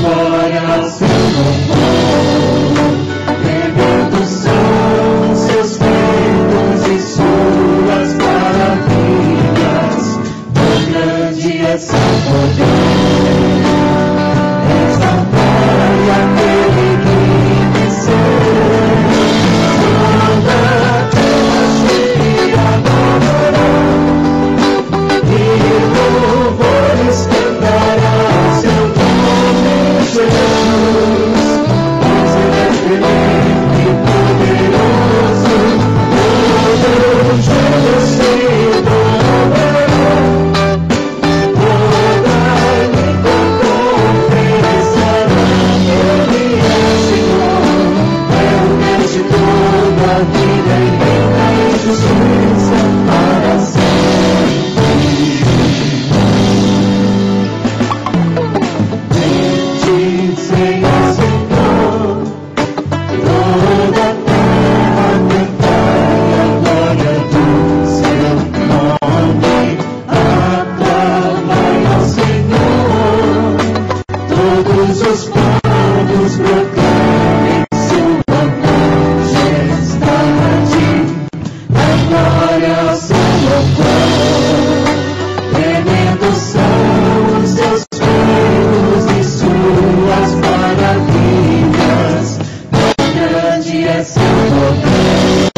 glória ao seu louvor. Tremendos são seus feitos e suas maravilhas. Tão grande é seu poder. Exaltai aquele que venceu. Toda a terra se adorará. E louvores cantará seu nome, Jesus. Pois ele é tremendo e poderoso. Todo joelho se dobrará. Toda língua confessará que ele é Senhor. É o Deus de toda a vida e reina em justiça para sempre. Bendizem ao Senhor, toda a terra cantai a glória do seu nome. Aclamai ao Senhor, todos os povos proclamem sua majestade. A glória ao seu louvor. Tremendos são os seus feitos e suas maravilhas. Tão grande é seu poder.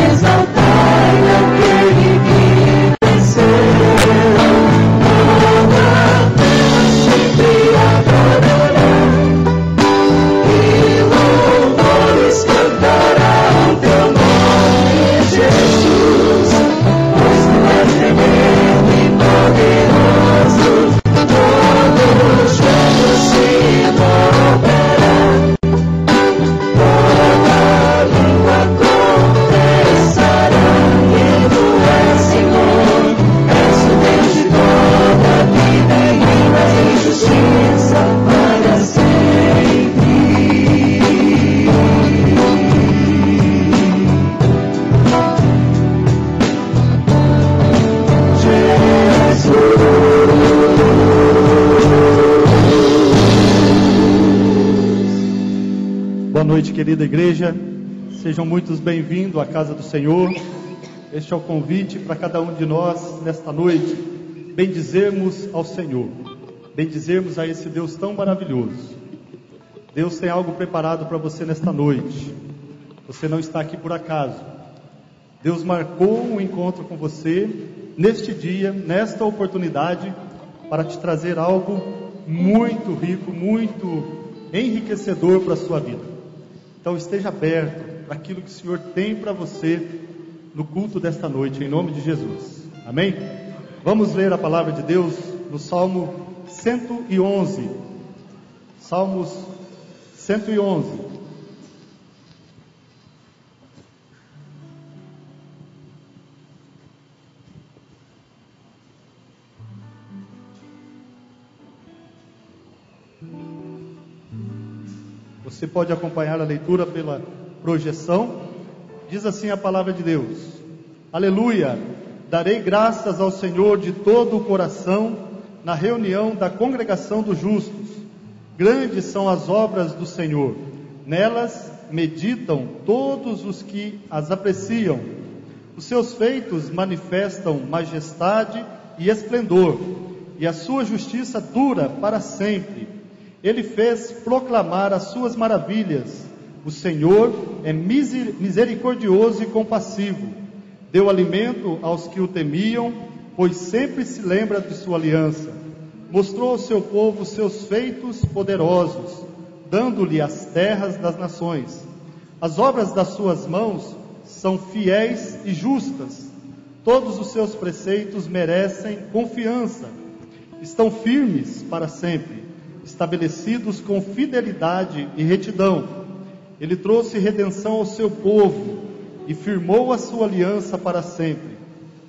Exaltai aquele que venceu. Toda a terra sempre adorará. E louvores cantará o teu nome, Jesus. Pois tu és tremendo e poderoso. Todo joelho se dobrará. Toda língua confessará que tu és Senhor. És o Deus de toda a vida e reinas em justiça para sempre. Boa noite, querida igreja. Sejam muitos bem-vindos à casa do Senhor. Este é o convite para cada um de nós nesta noite. Bendizermos ao Senhor. Bendizermos a esse Deus tão maravilhoso. Deus tem algo preparado para você nesta noite. Você não está aqui por acaso. Deus marcou um encontro com você neste dia, nesta oportunidade, para te trazer algo muito rico, muito enriquecedor para a sua vida. Então esteja aberto para aquilo que o Senhor tem para você no culto desta noite, em nome de Jesus. Amém? Vamos ler a palavra de Deus no Salmo 111. Salmos 111. Você pode acompanhar a leitura pela projeção. Diz assim a palavra de Deus: Aleluia! Darei graças ao Senhor de todo o coração na reunião da congregação dos justos. Grandes são as obras do Senhor. Nelas meditam todos os que as apreciam. Os seus feitos manifestam majestade e esplendor, e a sua justiça dura para sempre. Ele fez proclamar as suas maravilhas. O Senhor é misericordioso e compassivo. Deu alimento aos que o temiam, pois sempre se lembra de sua aliança. Mostrou ao seu povo seus feitos poderosos, dando-lhe as terras das nações. As obras das suas mãos são fiéis e justas. Todos os seus preceitos merecem confiança. Estão firmes para sempre, estabelecidos com fidelidade e retidão. Ele trouxe redenção ao seu povo e firmou a sua aliança para sempre.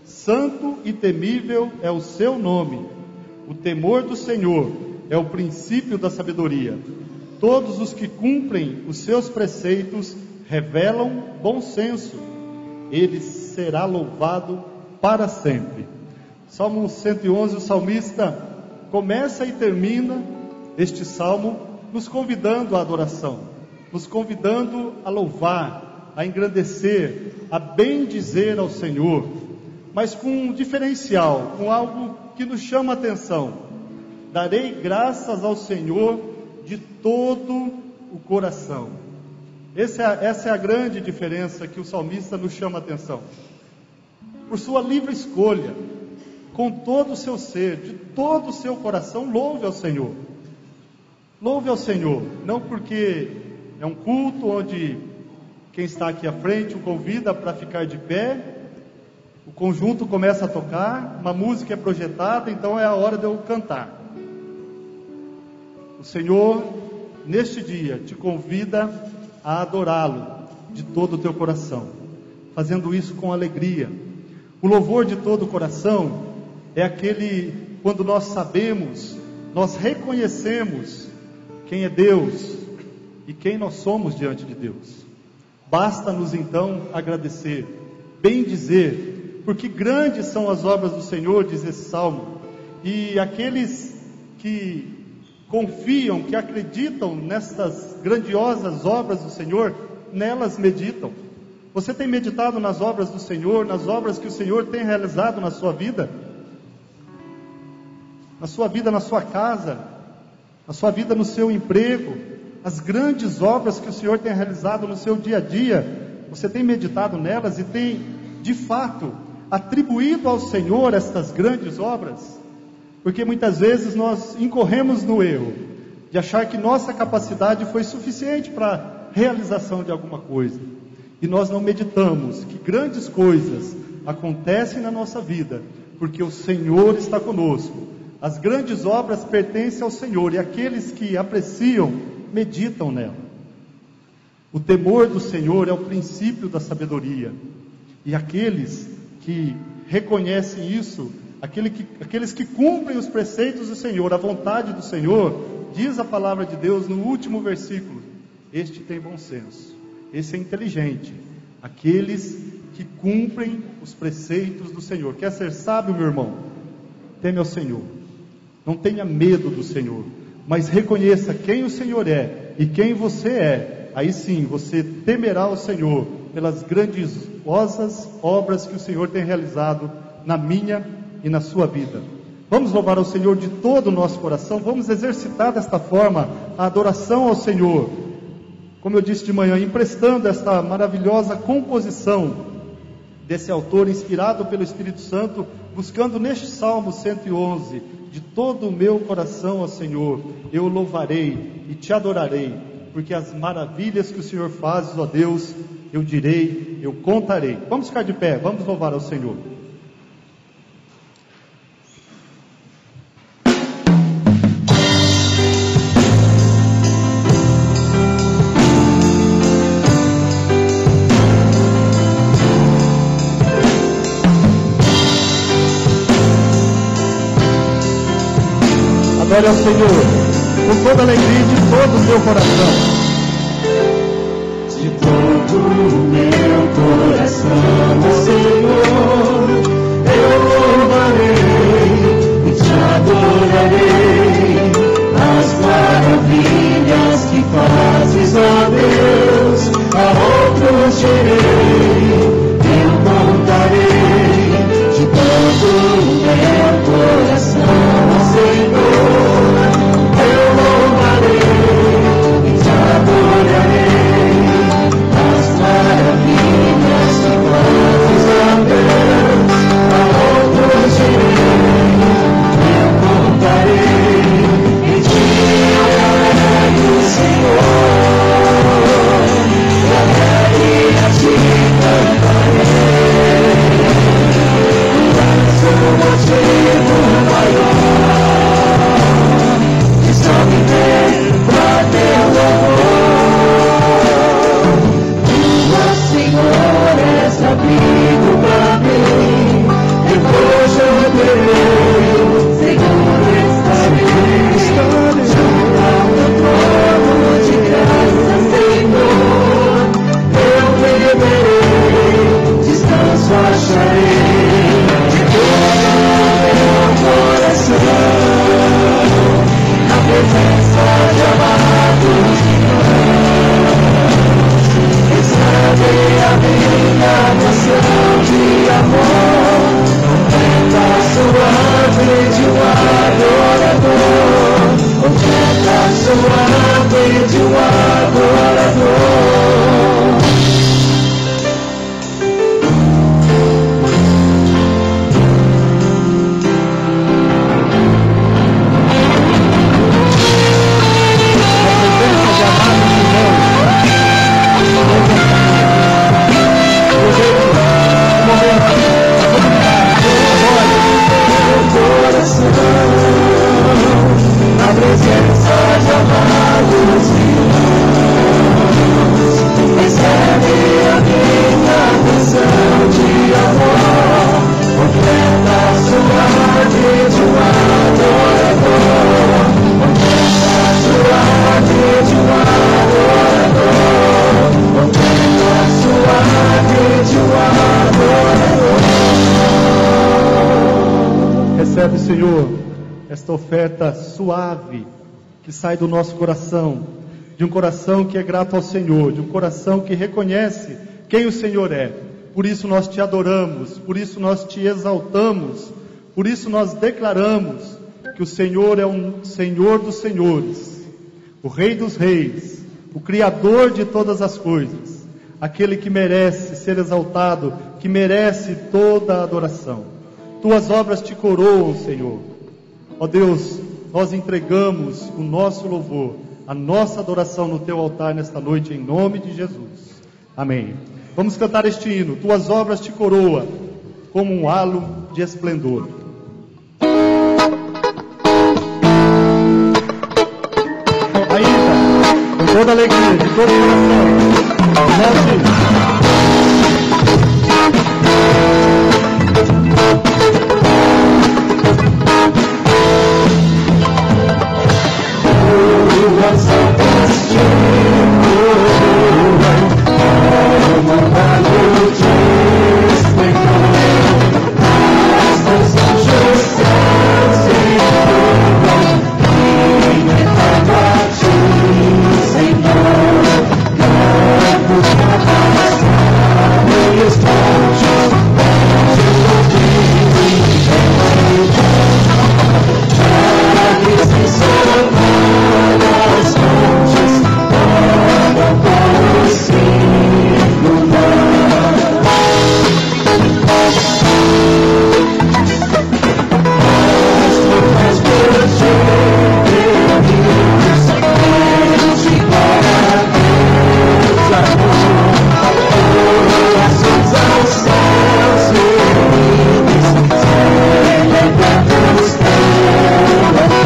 Santo e temível é o seu nome. O temor do Senhor é o princípio da sabedoria. Todos os que cumprem os seus preceitos revelam bom senso. Ele será louvado para sempre. Salmo 111, o salmista começa e termina este salmo nos convidando à adoração, nos convidando a louvar, a engrandecer, a bendizer ao Senhor, mas com um diferencial, com algo que nos chama a atenção. Darei graças ao Senhor de todo o coração. Essa é a grande diferença que o salmista nos chama a atenção. Por sua livre escolha, com todo o seu ser, de todo o seu coração, louve ao Senhor. Louve ao Senhor, não porque é um culto onde quem está aqui à frente o convida para ficar de pé, o conjunto começa a tocar, uma música é projetada, então é a hora de eu cantar. O Senhor, neste dia, te convida a adorá-lo de todo o teu coração, fazendo isso com alegria. O louvor de todo o coração é aquele quando nós sabemos, nós reconhecemos quem é Deus e quem nós somos diante de Deus. Basta-nos então agradecer, bendizer, porque grandes são as obras do Senhor, diz esse salmo, e aqueles que confiam, que acreditam nestas grandiosas obras do Senhor, nelas meditam. Você tem meditado nas obras do Senhor, nas obras que o Senhor tem realizado na sua vida? Na sua vida, na sua casa, na sua vida, no seu emprego, as grandes obras que o Senhor tem realizado no seu dia a dia, você tem meditado nelas e tem, de fato, atribuído ao Senhor estas grandes obras? Porque muitas vezes nós incorremos no erro de achar que nossa capacidade foi suficiente para a realização de alguma coisa, e nós não meditamos que grandes coisas acontecem na nossa vida, porque o Senhor está conosco. As grandes obras pertencem ao Senhor, e aqueles que apreciam, meditam nela. O temor do Senhor é o princípio da sabedoria, e aqueles que reconhecem isso, aqueles que cumprem os preceitos do Senhor, a vontade do Senhor, diz a palavra de Deus no último versículo: este tem bom senso, esse é inteligente, aqueles que cumprem os preceitos do Senhor. Quer ser sábio, meu irmão? Teme ao Senhor, não tenha medo do Senhor, mas reconheça quem o Senhor é e quem você é. Aí sim, você temerá o Senhor pelas grandiosas obras que o Senhor tem realizado na minha e na sua vida. Vamos louvar ao Senhor de todo o nosso coração, vamos exercitar desta forma a adoração ao Senhor, como eu disse de manhã, emprestando esta maravilhosa composição desse autor, inspirado pelo Espírito Santo, buscando neste Salmo 111, de todo o meu coração ao Senhor, eu louvarei e te adorarei, porque as maravilhas que o Senhor faz, ó Deus, eu direi, eu contarei. Vamos ficar de pé, vamos louvar ao Senhor. Adore ao Senhor com toda a alegria de todo o teu coração. De todo o meu coração, ó Senhor, eu louvarei e te adorarei. As maravilhas que fazes, ó Deus, a outros direi, eu contarei. De todo o meu coração, ó Senhor, eu louvarei e te adorarei. As maravilhas que fazes, suave de um adorador. Na presença de amados irmãos, recebe a minha canção de amor, oferta suave de um adorador, oferta suave de um adorador, oferta suave de um adorador. Recebe, Senhor, esta oferta suave que sai do nosso coração, de um coração que é grato ao Senhor, de um coração que reconhece quem o Senhor é. Por isso nós te adoramos, por isso nós te exaltamos, por isso nós declaramos que o Senhor é um Senhor dos senhores, o Rei dos reis, o Criador de todas as coisas, aquele que merece ser exaltado, que merece toda a adoração. Tuas obras te coroam, Senhor. Ó Deus, nós entregamos o nosso louvor, a nossa adoração no teu altar nesta noite, em nome de Jesus. Amém. Vamos cantar este hino. Tuas obras te coroa como um halo de esplendor. Ainda, com toda alegria, de todo o coração, nosso hino. As altas te coroam, como um halo de esplendor. As teus anjos céus se curvam, imitando a ti, Senhor. Campos, matas, caminhos, montes, anjos ouvindo, vales e sonoras fontes, andam por cima do mar. As tropas perdidas, enche para Deus amor. Corações aos céus reunidos, celebrando os teu amor.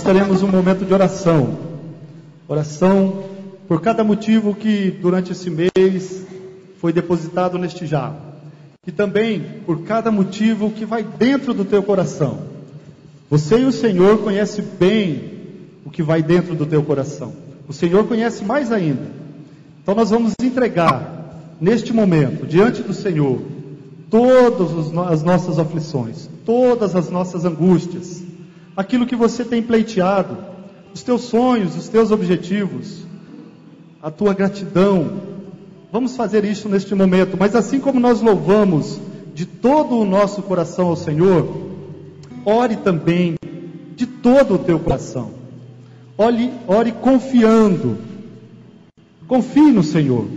Teremos um momento de oração por cada motivo que durante esse mês foi depositado neste jarro, e também por cada motivo que vai dentro do teu coração. Você e o Senhor conhecem bem o que vai dentro do teu coração, o Senhor conhece mais ainda. Então nós vamos entregar neste momento diante do Senhor todas as nossas aflições, todas as nossas angústias, aquilo que você tem pleiteado, os teus sonhos, os teus objetivos, a tua gratidão. Vamos fazer isso neste momento, mas assim como nós louvamos de todo o nosso coração ao Senhor, ore também de todo o teu coração. Ore confiando. Confie no Senhor.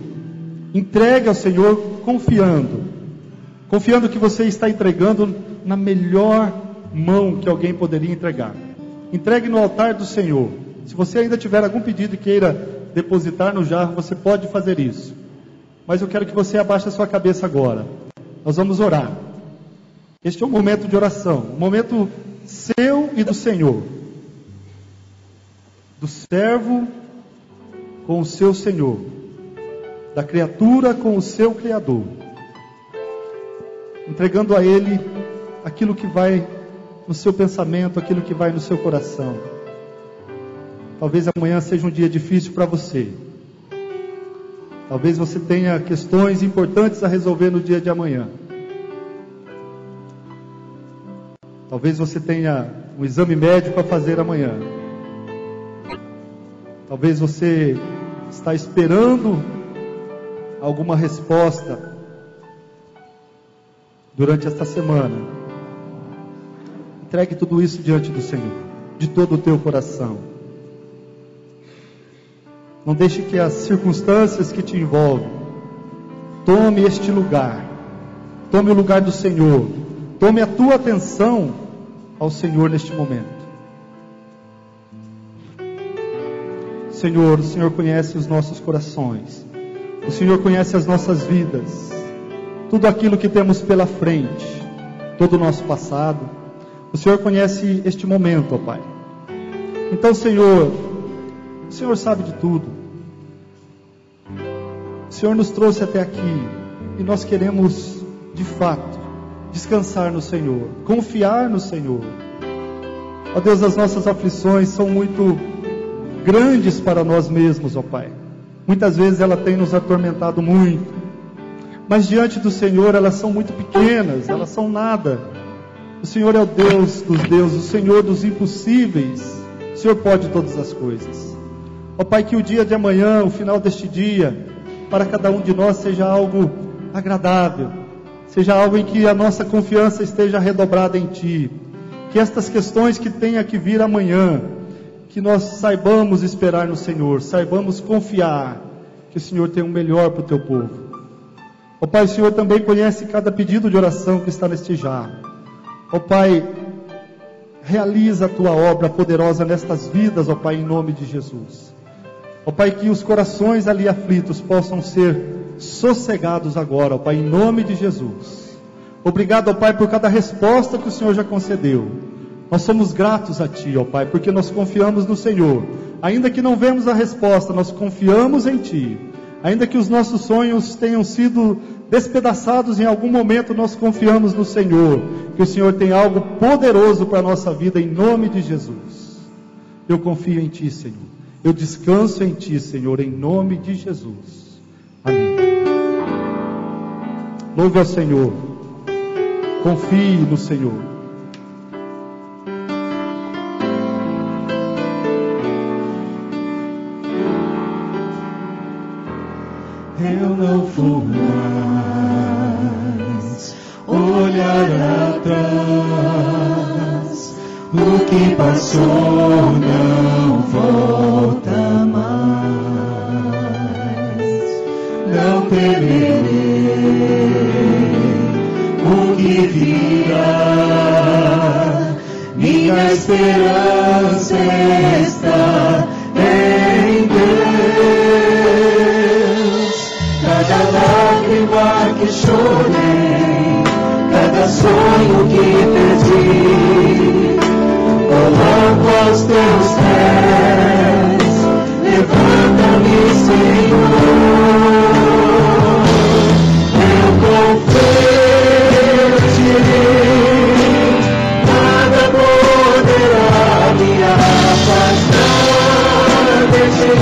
Entregue ao Senhor confiando que você está entregando na melhor mão que alguém poderia entregar. Entregue no altar do Senhor. Se você ainda tiver algum pedido e queira depositar no jarro, você pode fazer isso. Mas eu quero que você abaixe a sua cabeça agora. Nós vamos orar. Este é um momento de oração, um momento seu e do Senhor, do servo com o seu Senhor, da criatura com o seu Criador, entregando a Ele aquilo que vai no seu pensamento, aquilo que vai no seu coração. Talvez amanhã seja um dia difícil para você. Talvez você tenha questões importantes a resolver no dia de amanhã. Talvez você tenha um exame médico a fazer amanhã. Talvez você está esperando alguma resposta durante esta semana. Entregue tudo isso diante do Senhor, de todo o teu coração. Não deixe que as circunstâncias que te envolvem tome este lugar. Tome o lugar do Senhor. Tome a tua atenção ao Senhor neste momento. Senhor, o Senhor conhece os nossos corações. O Senhor conhece as nossas vidas. Tudo aquilo que temos pela frente. Todo o nosso passado. O Senhor conhece este momento, ó Pai. Então, Senhor, o Senhor sabe de tudo. O Senhor nos trouxe até aqui. E nós queremos, de fato, descansar no Senhor, confiar no Senhor. Ó Deus, as nossas aflições são muito grandes para nós mesmos, ó Pai. Muitas vezes ela tem nos atormentado muito, mas diante do Senhor elas são muito pequenas, elas são nada. O Senhor é o Deus dos deuses, o Senhor dos impossíveis. O Senhor pode todas as coisas. Ó Pai, que o dia de amanhã, o final deste dia, para cada um de nós seja algo agradável, seja algo em que a nossa confiança esteja redobrada em Ti. Que estas questões que tenha que vir amanhã, que nós saibamos esperar no Senhor, saibamos confiar que o Senhor tem o melhor para o Teu povo. Ó Pai, o Senhor também conhece cada pedido de oração que está neste jarro. Ó Pai, realiza a Tua obra poderosa nestas vidas, ó Pai, em nome de Jesus. Ó Pai, que os corações ali aflitos possam ser sossegados agora, ó Pai, em nome de Jesus. Obrigado, ó Pai, por cada resposta que o Senhor já concedeu. Nós somos gratos a Ti, ó Pai, porque nós confiamos no Senhor. Ainda que não vemos a resposta, nós confiamos em Ti. Ainda que os nossos sonhos tenham sido despedaçados em algum momento, nós confiamos no Senhor. Que o Senhor tem algo poderoso para a nossa vida, em nome de Jesus. Eu confio em Ti, Senhor. Eu descanso em Ti, Senhor, em nome de Jesus. Amém. Louve ao Senhor. Confie no Senhor. Eu não vou mais olhar atrás. O que passou não volta mais. Não temerei o que virá. Minha esperança está em Deus. Cada lágrima que chorei, cada sonho que perdi, coloco aos Teus pés. Levanta-me, Senhor. Eu confio em Ti. Nada poderá me afastar de Ti.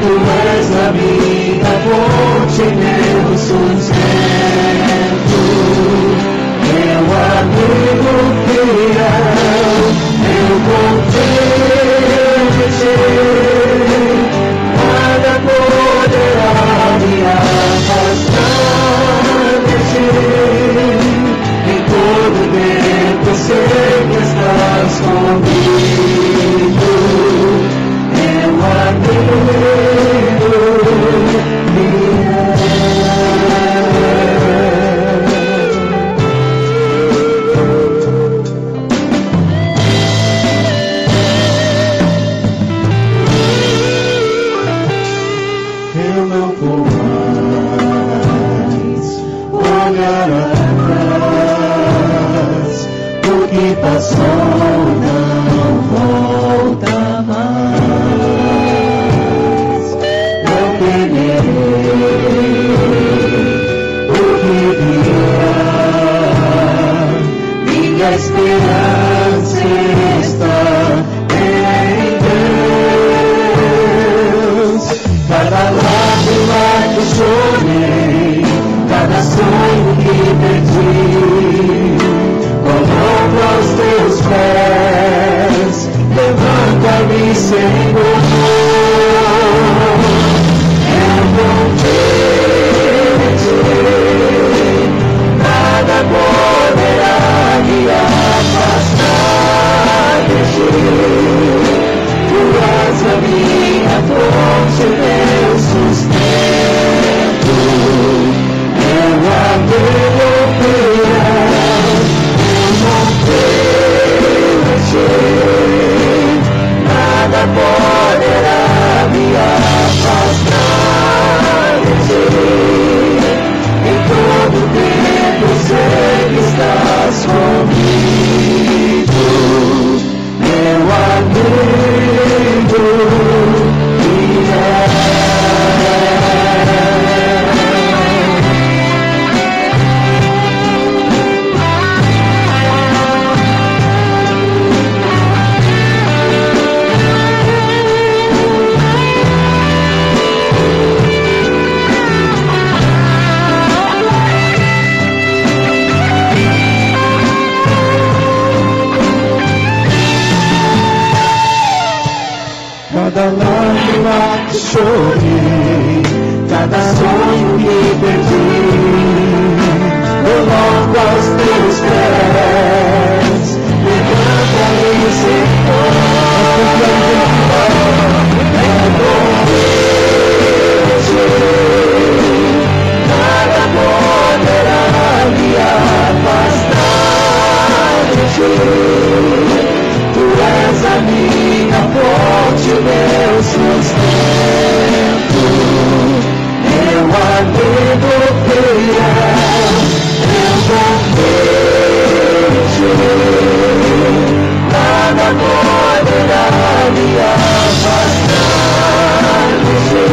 Tu és a minha fonte, meu sustento. olhar atrás, o que passou não volta mais. Não temerei o que virá, minha esperança está em Deus. Cada lágrima que chorei, cada sonho que perdi, coloco aos teus pés. Levanta-me, Senhor. Eu confio, nada poderá me afastar de ti. Tu és a minha fonte, meu sustento, meu amigo fiel. Eu não creio em ti, nada poderá me afastar de ti. Em todo tempo sei que estás comigo, meu amigo fiel. Cada lágrima que chorei, cada sonho que perdi, coloco aos teus pés. Levanta-me, Senhor. É convite, nada poderá me afastar de ti. Tu és a minha fonte, meu sustento, meu amigo fiel. Eu confio em ti, nada poderá me afastar de ti.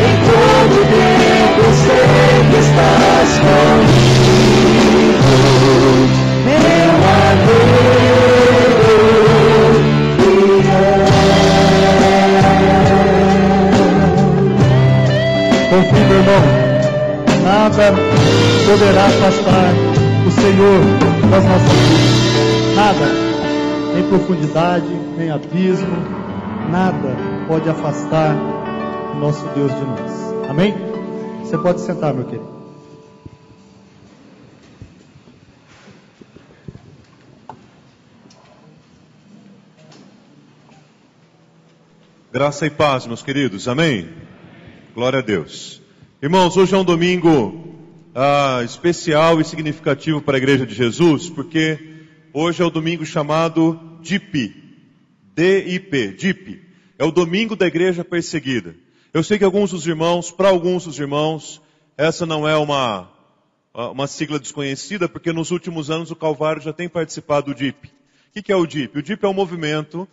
Em todo tempo sei que estás comigo, meu amigo. Confie, meu irmão, nada poderá afastar o Senhor das nossas vidas. Nada, nem profundidade, nem abismo, nada pode afastar o nosso Deus de nós. Amém? Você pode sentar, meu querido. Graça e paz, meus queridos. Amém? Glória a Deus. Irmãos, hoje é um domingo especial e significativo para a Igreja de Jesus, porque hoje é o domingo chamado DIP. D-I-P, DIP. É o domingo da Igreja Perseguida. Eu sei que para alguns dos irmãos, essa não é uma sigla desconhecida, porque nos últimos anos o Calvário já tem participado do DIP. O que é o DIP? O DIP é um movimento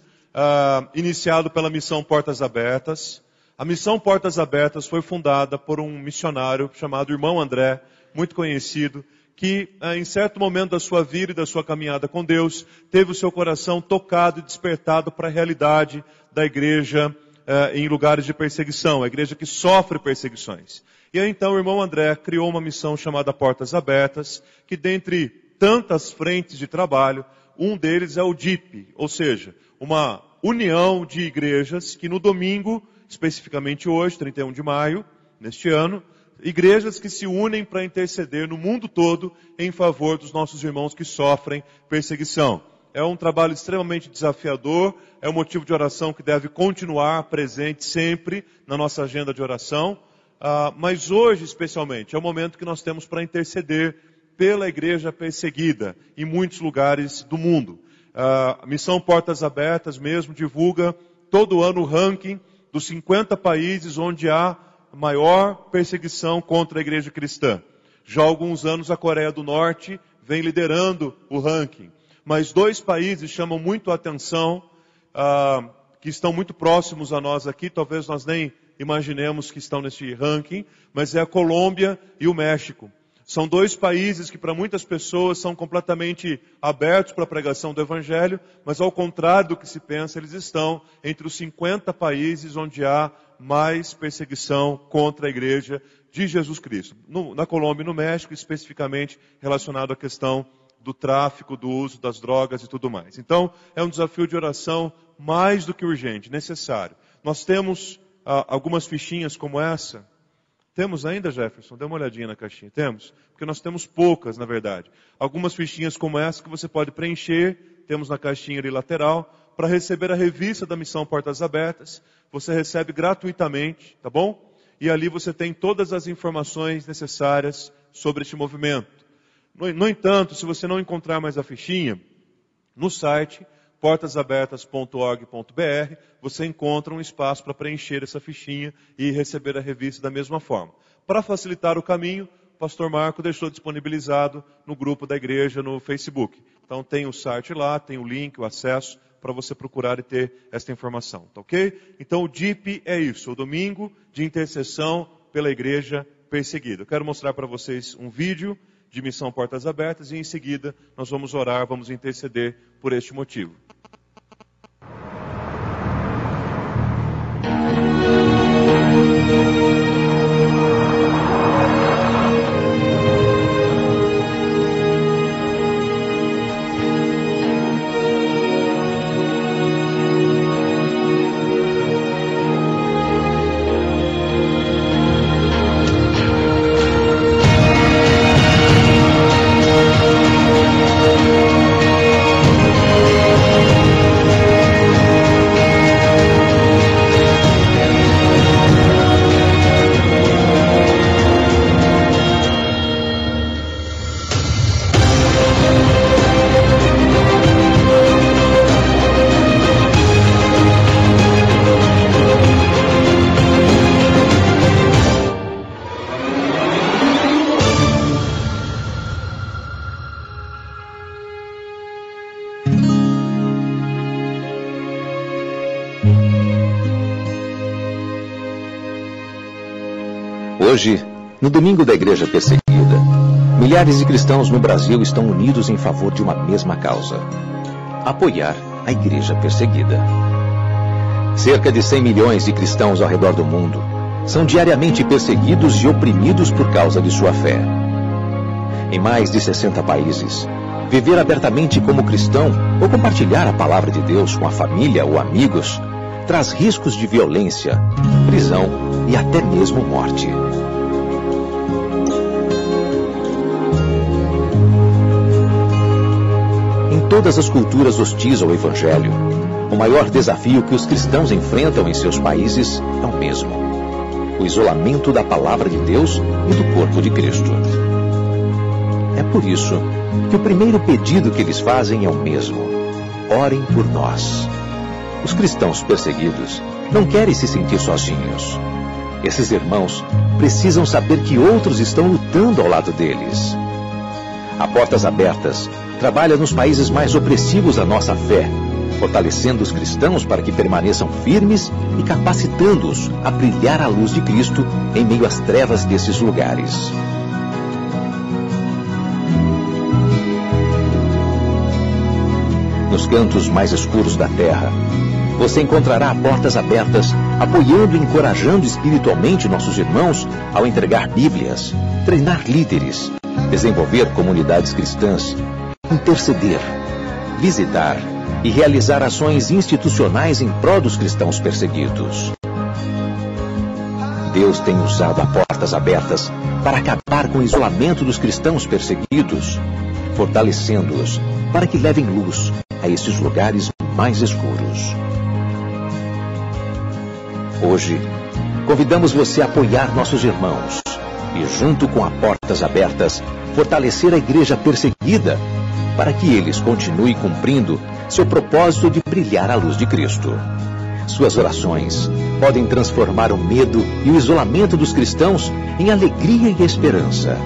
iniciado pela Missão Portas Abertas. A Missão Portas Abertas foi fundada por um missionário chamado Irmão André, muito conhecido, que em certo momento da sua vida e da sua caminhada com Deus, teve o seu coração tocado e despertado para a realidade da igreja em lugares de perseguição, a igreja que sofre perseguições. E aí então o Irmão André criou uma missão chamada Portas Abertas, que dentre tantas frentes de trabalho, um deles é o DIP, ou seja, uma união de igrejas que no domingo, especificamente hoje, 31 de maio, neste ano, igrejas que se unem para interceder no mundo todo em favor dos nossos irmãos que sofrem perseguição. É um trabalho extremamente desafiador, é um motivo de oração que deve continuar presente sempre na nossa agenda de oração, mas hoje especialmente é o momento que nós temos para interceder pela igreja perseguida em muitos lugares do mundo. A Missão Portas Abertas mesmo divulga todo ano o ranking dos 50 países onde há maior perseguição contra a igreja cristã. Já há alguns anos a Coreia do Norte vem liderando o ranking. Mas 2 países chamam muito a atenção, que estão muito próximos a nós aqui, talvez nós nem imaginemos que estão neste ranking, mas é a Colômbia e o México. São 2 países que para muitas pessoas são completamente abertos para a pregação do Evangelho, mas ao contrário do que se pensa, eles estão entre os 50 países onde há mais perseguição contra a igreja de Jesus Cristo. Na Colômbia e no México, especificamente relacionado à questão do tráfico, do uso das drogas e tudo mais. Então, é um desafio de oração mais do que urgente, necessário. Nós temos algumas fichinhas como essa. Temos ainda, Jefferson? Dê uma olhadinha na caixinha. Temos? Porque nós temos poucas, na verdade. Algumas fichinhas como essa que você pode preencher, temos na caixinha ali lateral, para receber a revista da Missão Portas Abertas. Você recebe gratuitamente, tá bom? E ali você tem todas as informações necessárias sobre este movimento. No entanto, se você não encontrar mais a fichinha, no site portasabertas.org.br, você encontra um espaço para preencher essa fichinha e receber a revista da mesma forma. Para facilitar o caminho, o pastor Marco deixou disponibilizado no grupo da igreja no Facebook. Então tem o site lá, tem o link, o acesso para você procurar e ter esta informação, tá ok? Então o DIP é isso, o Domingo de Intercessão pela Igreja Perseguida. Eu quero mostrar para vocês um vídeo de Missão Portas Abertas e em seguida nós vamos orar, vamos interceder por este motivo. Hoje, no Domingo da Igreja Perseguida, milhares de cristãos no Brasil estão unidos em favor de uma mesma causa: apoiar a Igreja Perseguida. Cerca de 100 milhões de cristãos ao redor do mundo são diariamente perseguidos e oprimidos por causa de sua fé. Em mais de 60 países, viver abertamente como cristão ou compartilhar a palavra de Deus com a família ou amigos traz riscos de violência, prisão e até mesmo morte. Em todas as culturas hostis ao Evangelho, o maior desafio que os cristãos enfrentam em seus países é o mesmo: o isolamento da palavra de Deus e do corpo de Cristo. É por isso que o primeiro pedido que eles fazem é o mesmo: orem por nós. Os cristãos perseguidos não querem se sentir sozinhos. Esses irmãos precisam saber que outros estão lutando ao lado deles. A Portas Abertas trabalha nos países mais opressivos da nossa fé, fortalecendo os cristãos para que permaneçam firmes e capacitando-os a brilhar a luz de Cristo em meio às trevas desses lugares. Nos cantos mais escuros da terra, você encontrará Portas Abertas apoiando e encorajando espiritualmente nossos irmãos ao entregar Bíblias, treinar líderes, desenvolver comunidades cristãs, interceder, visitar e realizar ações institucionais em prol dos cristãos perseguidos. Deus tem usado a Portas Abertas para acabar com o isolamento dos cristãos perseguidos, fortalecendo-os para que levem luz a esses lugares mais escuros. Hoje, convidamos você a apoiar nossos irmãos e, junto com a Portas Abertas, fortalecer a Igreja Perseguida para que eles continuem cumprindo seu propósito de brilhar a luz de Cristo. Suas orações podem transformar o medo e o isolamento dos cristãos em alegria e esperança.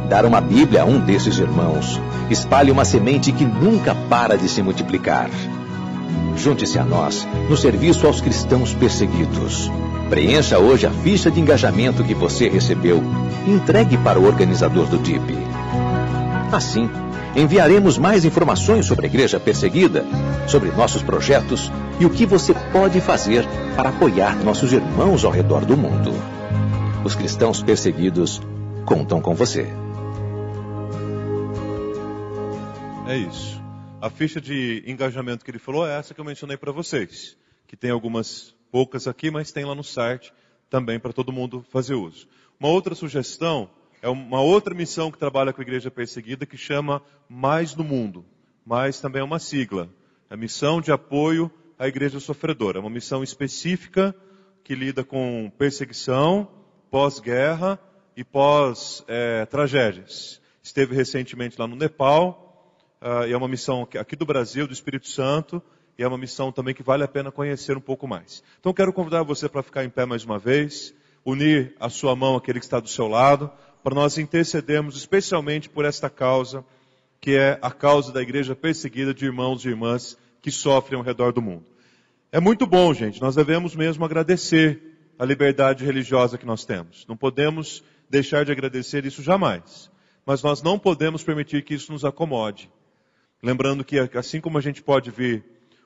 dar uma Bíblia a um desses irmãos espalhe uma semente que nunca para de se multiplicar. Junte-se a nós no serviço aos cristãos perseguidos. Preencha hoje a ficha de engajamento que você recebeu e entregue para o organizador do DIP. Assim, enviaremos mais informações sobre a Igreja Perseguida, sobre nossos projetos e o que você pode fazer para apoiar nossos irmãos ao redor do mundo. Os cristãos perseguidos contam com você. É isso. A ficha de engajamento que ele falou é essa que eu mencionei para vocês, que tem algumas poucas aqui, mas tem lá no site também para todo mundo fazer uso. Uma outra sugestão é uma outra missão que trabalha com a Igreja Perseguida que chama Mais no Mundo. Mais também é uma sigla. É a missão de apoio à Igreja Sofredora. É uma missão específica que lida com perseguição, pós-guerra e pós-tragédias. Esteve recentemente lá no Nepal. E é uma missão aqui do Brasil, do Espírito Santo, e é uma missão também que vale a pena conhecer um pouco mais. Então quero convidar você para ficar em pé mais uma vez, unir a sua mão àquele que está do seu lado, para nós intercedermos especialmente por esta causa, que é a causa da igreja perseguida de irmãos e irmãs que sofrem ao redor do mundo. É muito bom, gente, nós devemos mesmo agradecer a liberdade religiosa que nós temos. Não podemos deixar de agradecer isso jamais, mas nós não podemos permitir que isso nos acomode. Lembrando que assim como a gente pode vir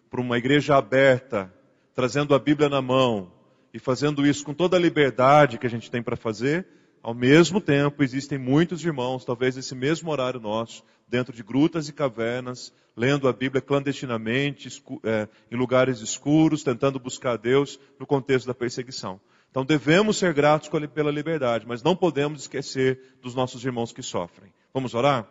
para uma igreja aberta, trazendo a Bíblia na mão e fazendo isso com toda a liberdade que a gente tem para fazer, ao mesmo tempo existem muitos irmãos, talvez nesse mesmo horário nosso, dentro de grutas e cavernas, lendo a Bíblia clandestinamente, em lugares escuros, tentando buscar a Deus no contexto da perseguição. Então devemos ser gratos pela liberdade, mas não podemos esquecer dos nossos irmãos que sofrem. Vamos orar?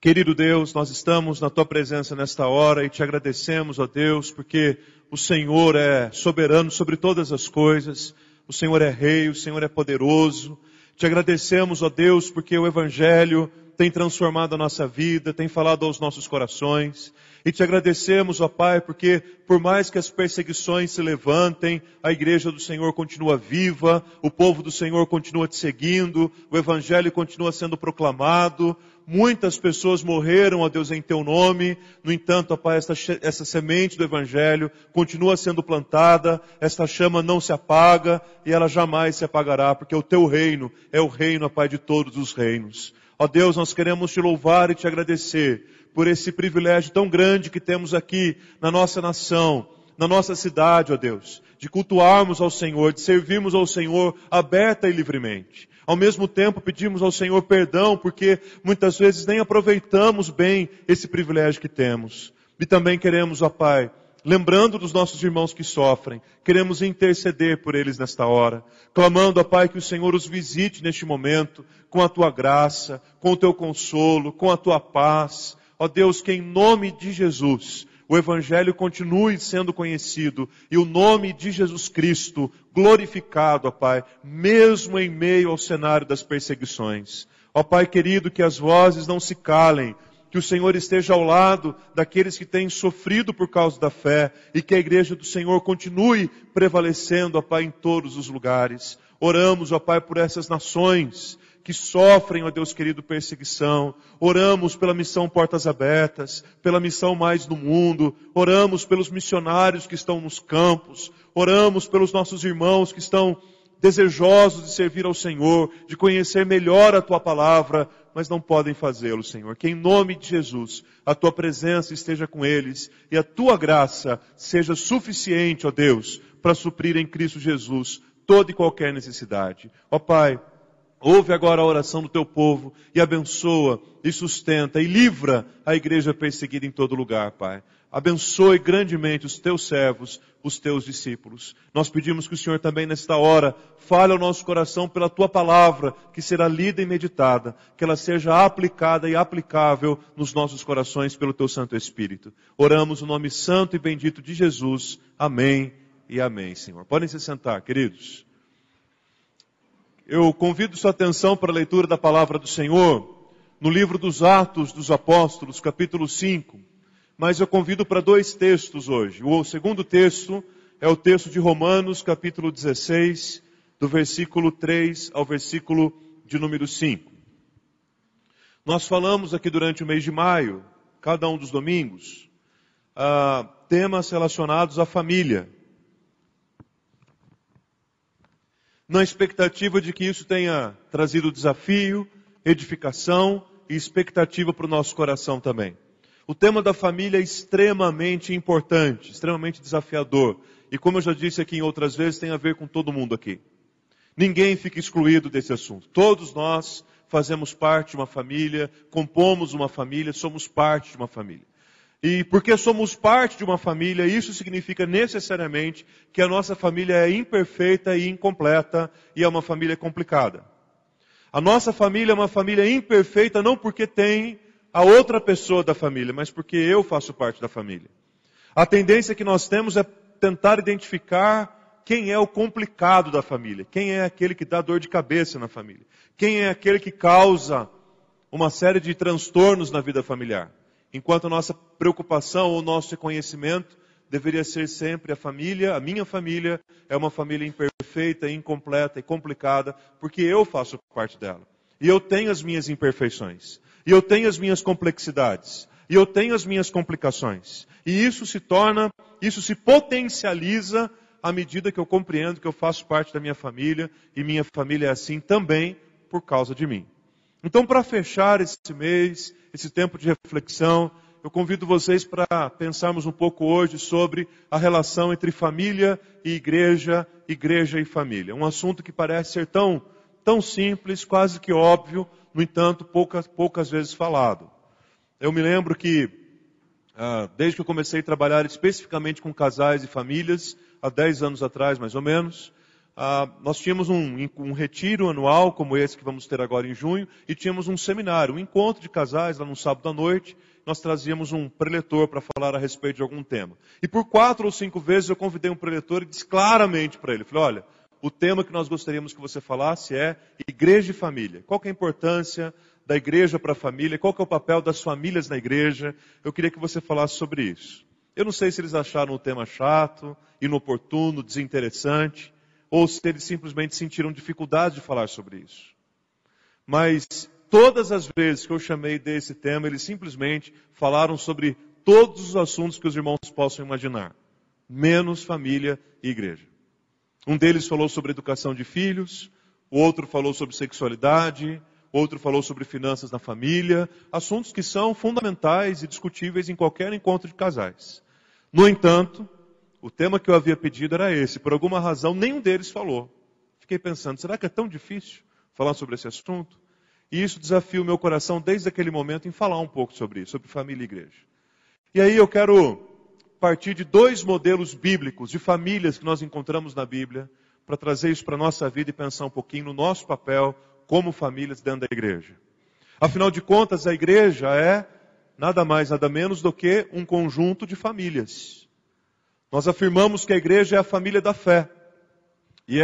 Querido Deus, nós estamos na Tua presença nesta hora e Te agradecemos, ó Deus, porque o Senhor é soberano sobre todas as coisas, o Senhor é Rei, o Senhor é poderoso. Te agradecemos, ó Deus, porque o Evangelho tem transformado a nossa vida, tem falado aos nossos corações. E Te agradecemos, ó Pai, porque por mais que as perseguições se levantem, a igreja do Senhor continua viva, o povo do Senhor continua Te seguindo, o Evangelho continua sendo proclamado. Muitas pessoas morreram, ó Deus, em Teu nome. No entanto, ó Pai, essa semente do Evangelho continua sendo plantada, esta chama não se apaga e ela jamais se apagará, porque o Teu reino é o reino, ó Pai, de todos os reinos. Ó Deus, nós queremos Te louvar e Te agradecer por esse privilégio tão grande que temos aqui na nossa nação, na nossa cidade, ó Deus, de cultuarmos ao Senhor, de servirmos ao Senhor aberta e livremente. Ao mesmo tempo pedimos ao Senhor perdão, porque muitas vezes nem aproveitamos bem esse privilégio que temos. E também queremos, ó Pai, lembrando dos nossos irmãos que sofrem, queremos interceder por eles nesta hora, clamando, ó Pai, que o Senhor os visite neste momento, com a Tua graça, com o Teu consolo, com a Tua paz. Ó Deus, que em nome de Jesus, o Evangelho continue sendo conhecido e o nome de Jesus Cristo glorificado, ó Pai, mesmo em meio ao cenário das perseguições. Ó Pai querido, que as vozes não se calem, que o Senhor esteja ao lado daqueles que têm sofrido por causa da fé e que a igreja do Senhor continue prevalecendo, ó Pai, em todos os lugares. Oramos, ó Pai, por essas nações que sofrem, ó Deus querido, perseguição. Oramos pela missão Portas Abertas, pela missão Mais no Mundo. Oramos pelos missionários que estão nos campos. Oramos pelos nossos irmãos que estão desejosos de servir ao Senhor, de conhecer melhor a Tua palavra, mas não podem fazê-lo, Senhor. Que em nome de Jesus, a Tua presença esteja com eles e a Tua graça seja suficiente, ó Deus, para suprir em Cristo Jesus toda e qualquer necessidade. Ó Pai, ouve agora a oração do Teu povo e abençoa e sustenta e livra a igreja perseguida em todo lugar, Pai. Abençoe grandemente os Teus servos, os Teus discípulos. Nós pedimos que o Senhor também nesta hora fale ao nosso coração pela Tua palavra, que será lida e meditada, que ela seja aplicada e aplicável nos nossos corações pelo Teu Santo Espírito. Oramos no nome santo e bendito de Jesus. Amém e amém, Senhor. Podem se sentar, queridos. Eu convido sua atenção para a leitura da palavra do Senhor no livro dos Atos dos Apóstolos, capítulo 5. Mas eu convido para dois textos hoje. O segundo texto é o texto de Romanos, capítulo 16, do versículo 3 ao versículo de número 5. Nós falamos aqui durante o mês de maio, cada um dos domingos, temas relacionados à família. Na expectativa de que isso tenha trazido desafio, edificação e expectativa para o nosso coração também. O tema da família é extremamente importante, extremamente desafiador. E como eu já disse aqui em outras vezes, tem a ver com todo mundo aqui. Ninguém fica excluído desse assunto. Todos nós fazemos parte de uma família, compomos uma família, somos parte de uma família. E porque somos parte de uma família, isso significa necessariamente que a nossa família é imperfeita e incompleta e é uma família complicada. A nossa família é uma família imperfeita não porque tem a outra pessoa da família, mas porque eu faço parte da família. A tendência que nós temos é tentar identificar quem é o complicado da família, quem é aquele que dá dor de cabeça na família, quem é aquele que causa uma série de transtornos na vida familiar. Enquanto a nossa preocupação ou nosso reconhecimento deveria ser sempre a família, a minha família é uma família imperfeita, incompleta e complicada, porque eu faço parte dela. E eu tenho as minhas imperfeições. E eu tenho as minhas complexidades. E eu tenho as minhas complicações. E isso se potencializa à medida que eu compreendo que eu faço parte da minha família. E minha família é assim também por causa de mim. Então, para fechar esse mês, esse tempo de reflexão, eu convido vocês para pensarmos um pouco hoje sobre a relação entre família e igreja e família. Um assunto que parece ser tão simples, quase que óbvio, no entanto, poucas vezes falado. Eu me lembro que, desde que eu comecei a trabalhar especificamente com casais e famílias, há 10 anos atrás, mais ou menos, nós tínhamos um retiro anual, como esse que vamos ter agora em junho, e tínhamos um seminário, um encontro de casais, lá no sábado à noite. Nós trazíamos um preletor para falar a respeito de algum tema. E por 4 ou 5 vezes eu convidei um preletor e disse claramente para ele, falei, olha, o tema que nós gostaríamos que você falasse é igreja e família. Qual que é a importância da igreja para a família? Qual que é o papel das famílias na igreja? Eu queria que você falasse sobre isso. Eu não sei se eles acharam o tema chato, inoportuno, desinteressante, ou se eles simplesmente sentiram dificuldade de falar sobre isso. Mas todas as vezes que eu chamei desse tema, eles simplesmente falaram sobre todos os assuntos que os irmãos possam imaginar, menos família e igreja. Um deles falou sobre educação de filhos, o outro falou sobre sexualidade, outro falou sobre finanças na família, assuntos que são fundamentais e discutíveis em qualquer encontro de casais. No entanto, o tema que eu havia pedido era esse, por alguma razão nenhum deles falou. Fiquei pensando, será que é tão difícil falar sobre esse assunto? E isso desafia o meu coração desde aquele momento em falar um pouco sobre isso, sobre família e igreja. E aí eu quero partir de 2 modelos bíblicos de famílias que nós encontramos na Bíblia, para trazer isso para a nossa vida e pensar um pouquinho no nosso papel como famílias dentro da igreja. Afinal de contas, a igreja é nada mais, nada menos do que um conjunto de famílias. Nós afirmamos que a igreja é a família da fé. E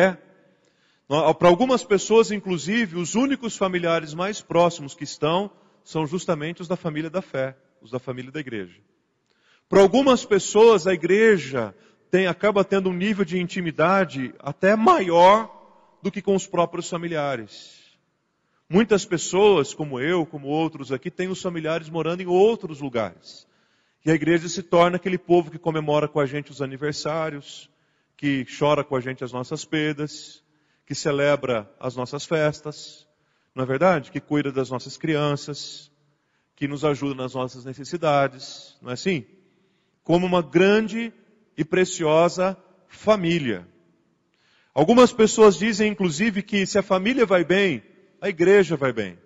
para algumas pessoas, inclusive, os únicos familiares mais próximos que estão são justamente os da família da fé, os da família da igreja. Para algumas pessoas, a igreja acaba tendo um nível de intimidade até maior do que com os próprios familiares. Muitas pessoas, como eu, como outros aqui, têm os familiares morando em outros lugares. E a igreja se torna aquele povo que comemora com a gente os aniversários, que chora com a gente as nossas perdas, que celebra as nossas festas, não é verdade? Que cuida das nossas crianças, que nos ajuda nas nossas necessidades, não é assim? Como uma grande e preciosa família. Algumas pessoas dizem, inclusive, que se a família vai bem, a igreja vai bem.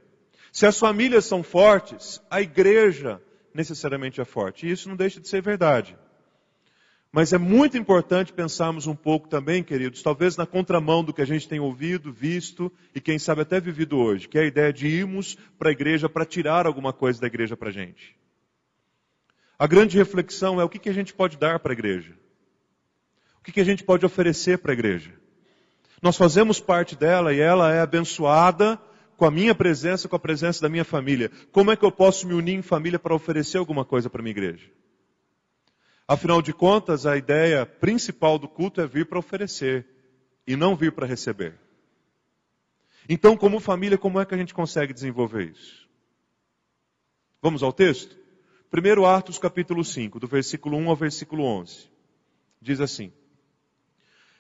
Se as famílias são fortes, a igreja necessariamente é forte. E isso não deixa de ser verdade. Mas é muito importante pensarmos um pouco também, queridos, talvez na contramão do que a gente tem ouvido, visto e quem sabe até vivido hoje, que é a ideia de irmos para a igreja para tirar alguma coisa da igreja para a gente. A grande reflexão é o que a gente pode dar para a igreja. O que a gente pode oferecer para a igreja. Nós fazemos parte dela e ela é abençoada com a minha presença, com a presença da minha família. Como é que eu posso me unir em família para oferecer alguma coisa para a minha igreja? Afinal de contas, a ideia principal do culto é vir para oferecer e não vir para receber. Então, como família, como é que a gente consegue desenvolver isso? Vamos ao texto? 1 Atos capítulo 5, do versículo 1 ao versículo 11. Diz assim: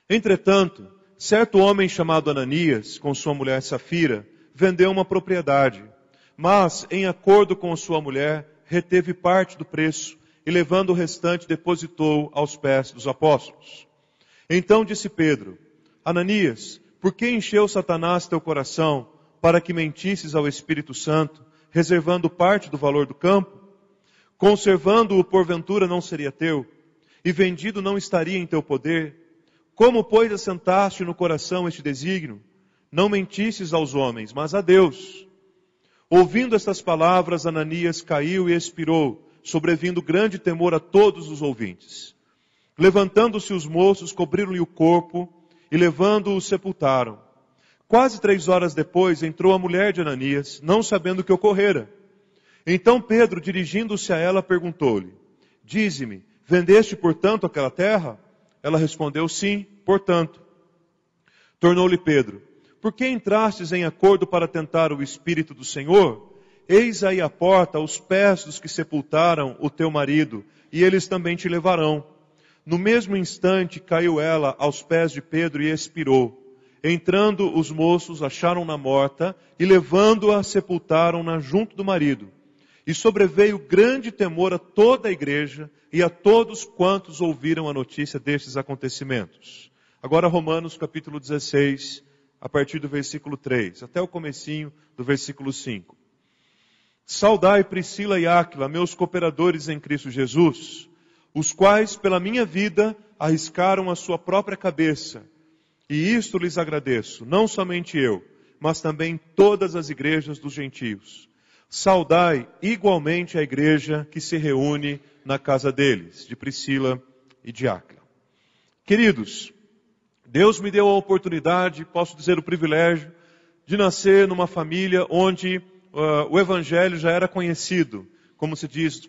Entretanto, certo homem chamado Ananias, com sua mulher Safira, vendeu uma propriedade, mas, em acordo com sua mulher, reteve parte do preço e, levando o restante, depositou aos pés dos apóstolos. Então disse Pedro: Ananias, por que encheu Satanás teu coração para que mentisses ao Espírito Santo, reservando parte do valor do campo? Conservando-o, porventura, não seria teu, e vendido não estaria em teu poder? Como, pois, assentaste no coração este desígnio? Não mentisses aos homens, mas a Deus. Ouvindo estas palavras, Ananias caiu e expirou, sobrevindo grande temor a todos os ouvintes. Levantando-se os moços, cobriram-lhe o corpo, e levando-o, sepultaram. Quase 3 horas depois, entrou a mulher de Ananias, não sabendo o que ocorrera. Então Pedro, dirigindo-se a ela, perguntou-lhe: Dize-me, vendeste, portanto, aquela terra? Ela respondeu: Sim, portanto. Tornou-lhe Pedro: Por que entrastes em acordo para tentar o Espírito do Senhor? Eis aí a porta, aos pés dos que sepultaram o teu marido, e eles também te levarão. No mesmo instante caiu ela aos pés de Pedro e expirou. Entrando os moços, acharam-na morta, e levando-a, sepultaram-na junto do marido. E sobreveio grande temor a toda a igreja e a todos quantos ouviram a notícia destes acontecimentos. Agora Romanos capítulo 16, a partir do versículo 3, até o comecinho do versículo 5. Saudai Priscila e Áquila, meus cooperadores em Cristo Jesus, os quais pela minha vida arriscaram a sua própria cabeça. E isto lhes agradeço, não somente eu, mas também todas as igrejas dos gentios. Saudai igualmente a igreja que se reúne na casa deles, de Priscila e de Áquila. Queridos, Deus me deu a oportunidade, posso dizer o privilégio, de nascer numa família onde o Evangelho já era conhecido. Como se diz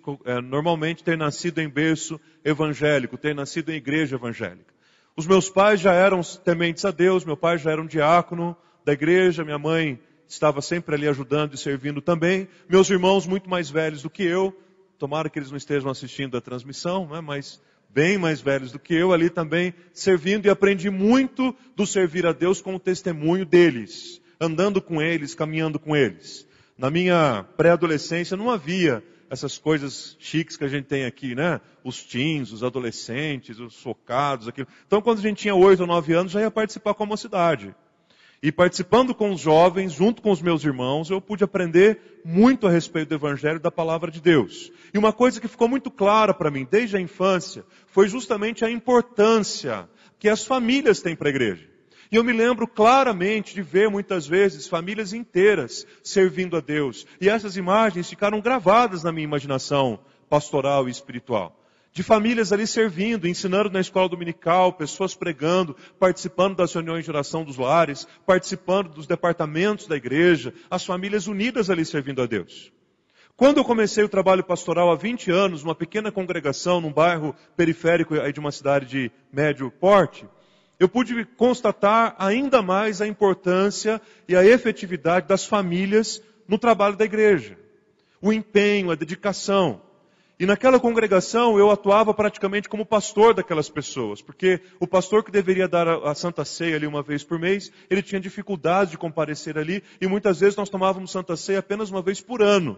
normalmente, ter nascido em berço evangélico, ter nascido em igreja evangélica. Os meus pais já eram tementes a Deus, meu pai já era um diácono da igreja, minha mãe estava sempre ali ajudando e servindo também. Meus irmãos muito mais velhos do que eu, tomara que eles não estejam assistindo a transmissão, né, mas bem mais velhos do que eu, ali também servindo, e aprendi muito do servir a Deus com o testemunho deles, andando com eles, caminhando com eles. Na minha pré-adolescência não havia essas coisas chiques que a gente tem aqui, né? Os teens, os adolescentes, os focados, aquilo. Então, quando a gente tinha 8 ou 9 anos, já ia participar com a mocidade. E participando com os jovens, junto com os meus irmãos, eu pude aprender muito a respeito do Evangelho e da Palavra de Deus. E uma coisa que ficou muito clara para mim, desde a infância, foi justamente a importância que as famílias têm para a igreja. E eu me lembro claramente de ver muitas vezes famílias inteiras servindo a Deus. E essas imagens ficaram gravadas na minha imaginação pastoral e espiritual. De famílias ali servindo, ensinando na escola dominical, pessoas pregando, participando das reuniões de oração dos lares, participando dos departamentos da igreja, as famílias unidas ali servindo a Deus. Quando eu comecei o trabalho pastoral há 20 anos, numa pequena congregação, num bairro periférico aí de uma cidade de médio porte, eu pude constatar ainda mais a importância e a efetividade das famílias no trabalho da igreja. O empenho, a dedicação. E naquela congregação eu atuava praticamente como pastor daquelas pessoas, porque o pastor que deveria dar a Santa Ceia ali uma vez por mês, ele tinha dificuldade de comparecer ali, e muitas vezes nós tomávamos Santa Ceia apenas uma vez por ano.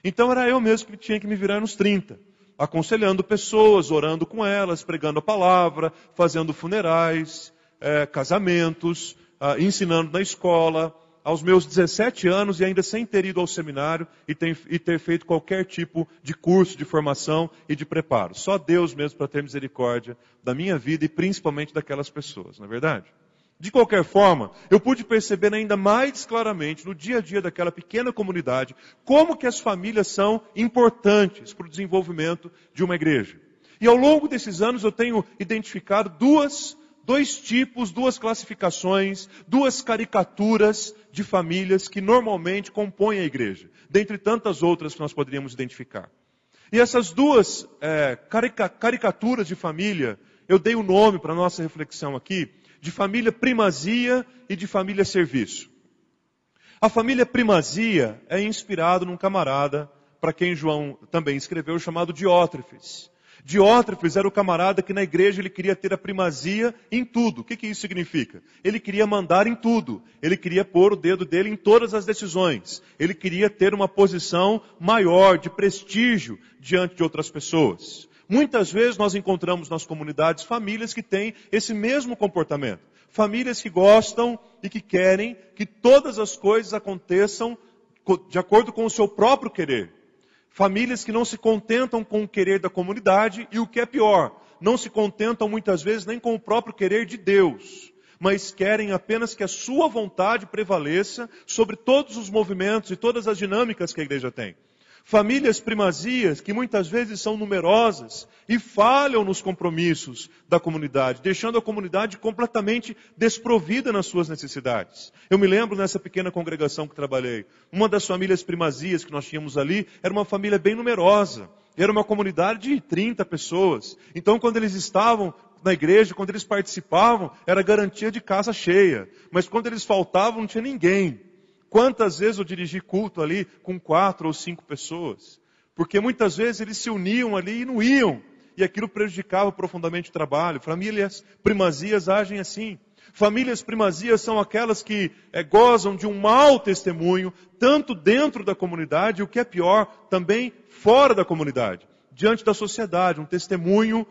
Então era eu mesmo que tinha que me virar nos 30. Aconselhando pessoas, orando com elas, pregando a palavra, fazendo funerais, casamentos, ensinando na escola, aos meus 17 anos e ainda sem ter ido ao seminário e ter feito qualquer tipo de curso de formação e de preparo. Só Deus mesmo para ter misericórdia da minha vida e principalmente daquelas pessoas, não é verdade? De qualquer forma, eu pude perceber ainda mais claramente no dia a dia daquela pequena comunidade como que as famílias são importantes para o desenvolvimento de uma igreja. E ao longo desses anos eu tenho identificado dois tipos, duas classificações, duas caricaturas de famílias que normalmente compõem a igreja, dentre tantas outras que nós poderíamos identificar. E essas duas caricaturas de família, eu dei o nome para a nossa reflexão aqui, de família primazia e de família serviço. A família primazia é inspirada num camarada para quem João também escreveu, chamado Diótrefes. Diótrefes era o camarada que na igreja ele queria ter a primazia em tudo. O que isso significa? Ele queria mandar em tudo. Ele queria pôr o dedo dele em todas as decisões. Ele queria ter uma posição maior, de prestígio, diante de outras pessoas. Muitas vezes nós encontramos nas comunidades famílias que têm esse mesmo comportamento. Famílias que gostam e que querem que todas as coisas aconteçam de acordo com o seu próprio querer. Famílias que não se contentam com o querer da comunidade e o que é pior, não se contentam muitas vezes nem com o próprio querer de Deus, mas querem apenas que a sua vontade prevaleça sobre todos os movimentos e todas as dinâmicas que a igreja tem. Famílias primazias que muitas vezes são numerosas e falham nos compromissos da comunidade, deixando a comunidade completamente desprovida nas suas necessidades. Eu me lembro nessa pequena congregação que trabalhei, uma das famílias primazias que nós tínhamos ali era uma família bem numerosa. Era uma comunidade de 30 pessoas. Então quando eles estavam na igreja, quando eles participavam, era garantia de casa cheia. Mas quando eles faltavam, não tinha ninguém. Quantas vezes eu dirigi culto ali com 4 ou 5 pessoas? Porque muitas vezes eles se uniam ali e não iam. E aquilo prejudicava profundamente o trabalho. Famílias primazias agem assim. Famílias primazias são aquelas que gozam de um mau testemunho, tanto dentro da comunidade, e o que é pior, também fora da comunidade. Diante da sociedade, um testemunho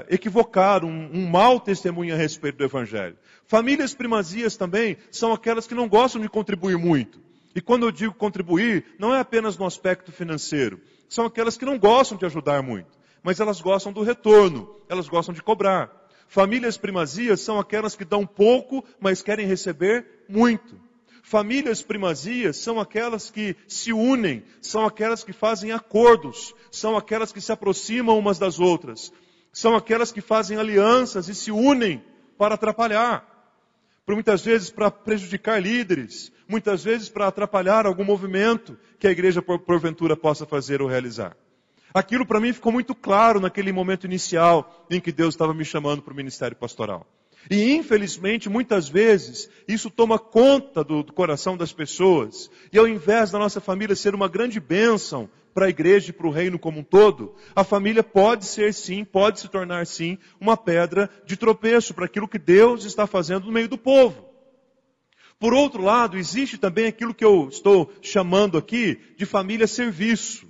equivocado, um mau testemunho a respeito do Evangelho. Famílias primazias também são aquelas que não gostam de contribuir muito. E quando eu digo contribuir, não é apenas no aspecto financeiro. São aquelas que não gostam de ajudar muito, mas elas gostam do retorno, elas gostam de cobrar. Famílias primazias são aquelas que dão pouco, mas querem receber muito. Famílias primazias são aquelas que se unem, são aquelas que fazem acordos, são aquelas que se aproximam umas das outras. São aquelas que fazem alianças e se unem para atrapalhar. Por muitas vezes para prejudicar líderes, muitas vezes para atrapalhar algum movimento que a igreja porventura possa fazer ou realizar. Aquilo para mim ficou muito claro naquele momento inicial em que Deus estava me chamando para o ministério pastoral. E infelizmente, muitas vezes, isso toma conta do coração das pessoas. E ao invés da nossa família ser uma grande bênção para a igreja e para o reino como um todo, a família pode ser sim, pode se tornar sim, uma pedra de tropeço para aquilo que Deus está fazendo no meio do povo. Por outro lado, existe também aquilo que eu estou chamando aqui de família serviço,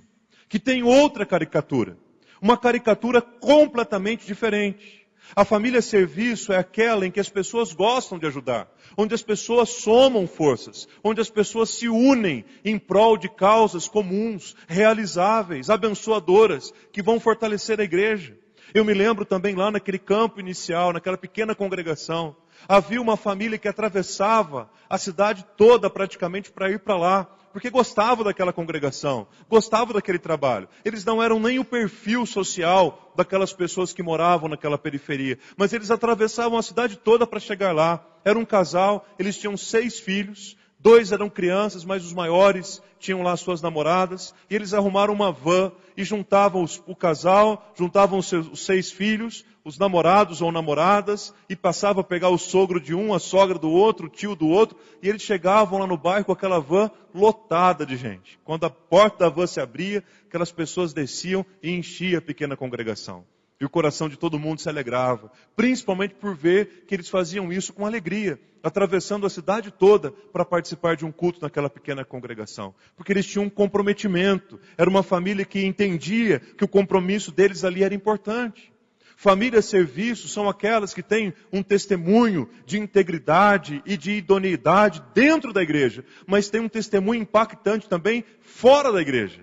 que tem outra caricatura. Uma caricatura completamente diferente. A família serviço é aquela em que as pessoas gostam de ajudar, onde as pessoas somam forças, onde as pessoas se unem em prol de causas comuns, realizáveis, abençoadoras, que vão fortalecer a igreja. Eu me lembro também lá naquele campo inicial, naquela pequena congregação, havia uma família que atravessava a cidade toda praticamente para ir para lá, porque gostava daquela congregação, gostava daquele trabalho. Eles não eram nem o perfil social daquelas pessoas que moravam naquela periferia, mas eles atravessavam a cidade toda para chegar lá. Era um casal, eles tinham 6 filhos, 2 eram crianças, mas os maiores tinham lá suas namoradas, e eles arrumaram uma van e juntavam o casal, juntavam os 6 filhos, os namorados ou namoradas, e passavam a pegar o sogro de um, a sogra do outro, o tio do outro, e eles chegavam lá no bairro com aquela van lotada de gente. Quando a porta da van se abria, aquelas pessoas desciam e enchia a pequena congregação. E o coração de todo mundo se alegrava, principalmente por ver que eles faziam isso com alegria, atravessando a cidade toda para participar de um culto naquela pequena congregação. Porque eles tinham um comprometimento, era uma família que entendia que o compromisso deles ali era importante. Famílias serviço são aquelas que têm um testemunho de integridade e de idoneidade dentro da igreja, mas têm um testemunho impactante também fora da igreja.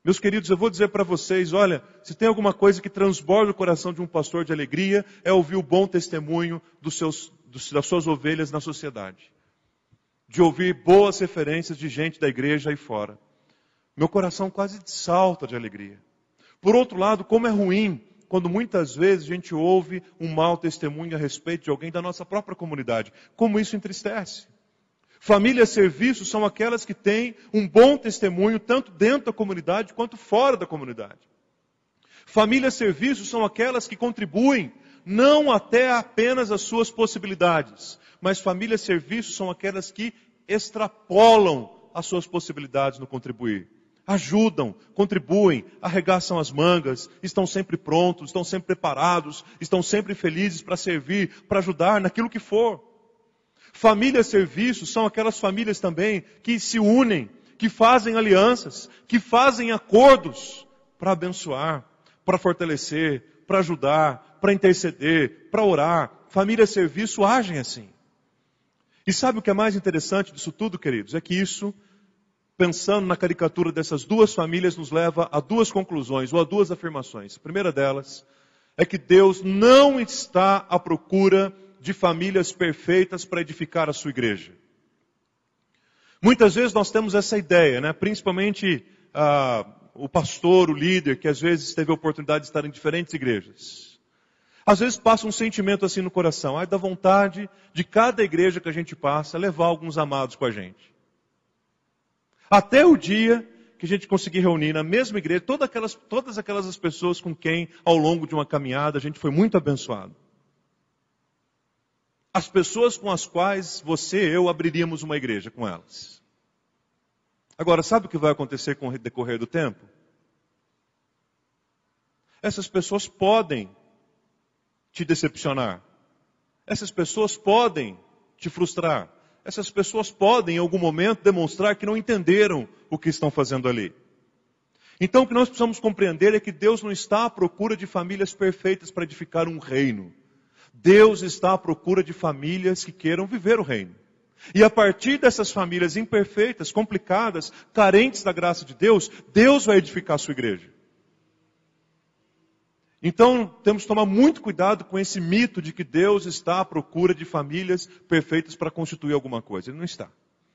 Meus queridos, eu vou dizer para vocês, olha, se tem alguma coisa que transborda o coração de um pastor de alegria, é ouvir o bom testemunho das suas ovelhas na sociedade. De ouvir boas referências de gente da igreja aí fora. Meu coração quase salta de alegria. Por outro lado, como é ruim quando muitas vezes a gente ouve um mau testemunho a respeito de alguém da nossa própria comunidade. Como isso entristece. Famílias serviço são aquelas que têm um bom testemunho tanto dentro da comunidade quanto fora da comunidade. Famílias serviço são aquelas que contribuem não até apenas as suas possibilidades, mas famílias serviço são aquelas que extrapolam as suas possibilidades no contribuir. ajudam, contribuem, arregaçam as mangas, estão sempre prontos, estão sempre preparados, estão sempre felizes para servir, para ajudar naquilo que for. Família serviço são aquelas famílias também que se unem, que fazem alianças, que fazem acordos para abençoar, para fortalecer, para ajudar, para interceder, para orar. Família serviço agem assim. E sabe o que é mais interessante disso tudo, queridos? É que isso, pensando na caricatura dessas duas famílias, nos leva a duas conclusões, ou a duas afirmações. A primeira delas é que Deus não está à procura de famílias perfeitas para edificar a sua igreja. Muitas vezes nós temos essa ideia, né? Principalmente o pastor, o líder, que às vezes teve a oportunidade de estar em diferentes igrejas. Às vezes passa um sentimento assim no coração, dá vontade de cada igreja que a gente passa levar alguns amados com a gente. Até o dia que a gente conseguir reunir na mesma igreja todas aquelas pessoas com quem, ao longo de uma caminhada, a gente foi muito abençoado. As pessoas com as quais você e eu abriríamos uma igreja com elas. Agora, sabe o que vai acontecer com o decorrer do tempo? Essas pessoas podem te decepcionar. Essas pessoas podem te frustrar. Essas pessoas podem, em algum momento, demonstrar que não entenderam o que estão fazendo ali. Então, o que nós precisamos compreender é que Deus não está à procura de famílias perfeitas para edificar um reino. Deus está à procura de famílias que queiram viver o reino. E a partir dessas famílias imperfeitas, complicadas, carentes da graça de Deus, Deus vai edificar a sua igreja. Então, temos que tomar muito cuidado com esse mito de que Deus está à procura de famílias perfeitas para constituir alguma coisa. Ele não está.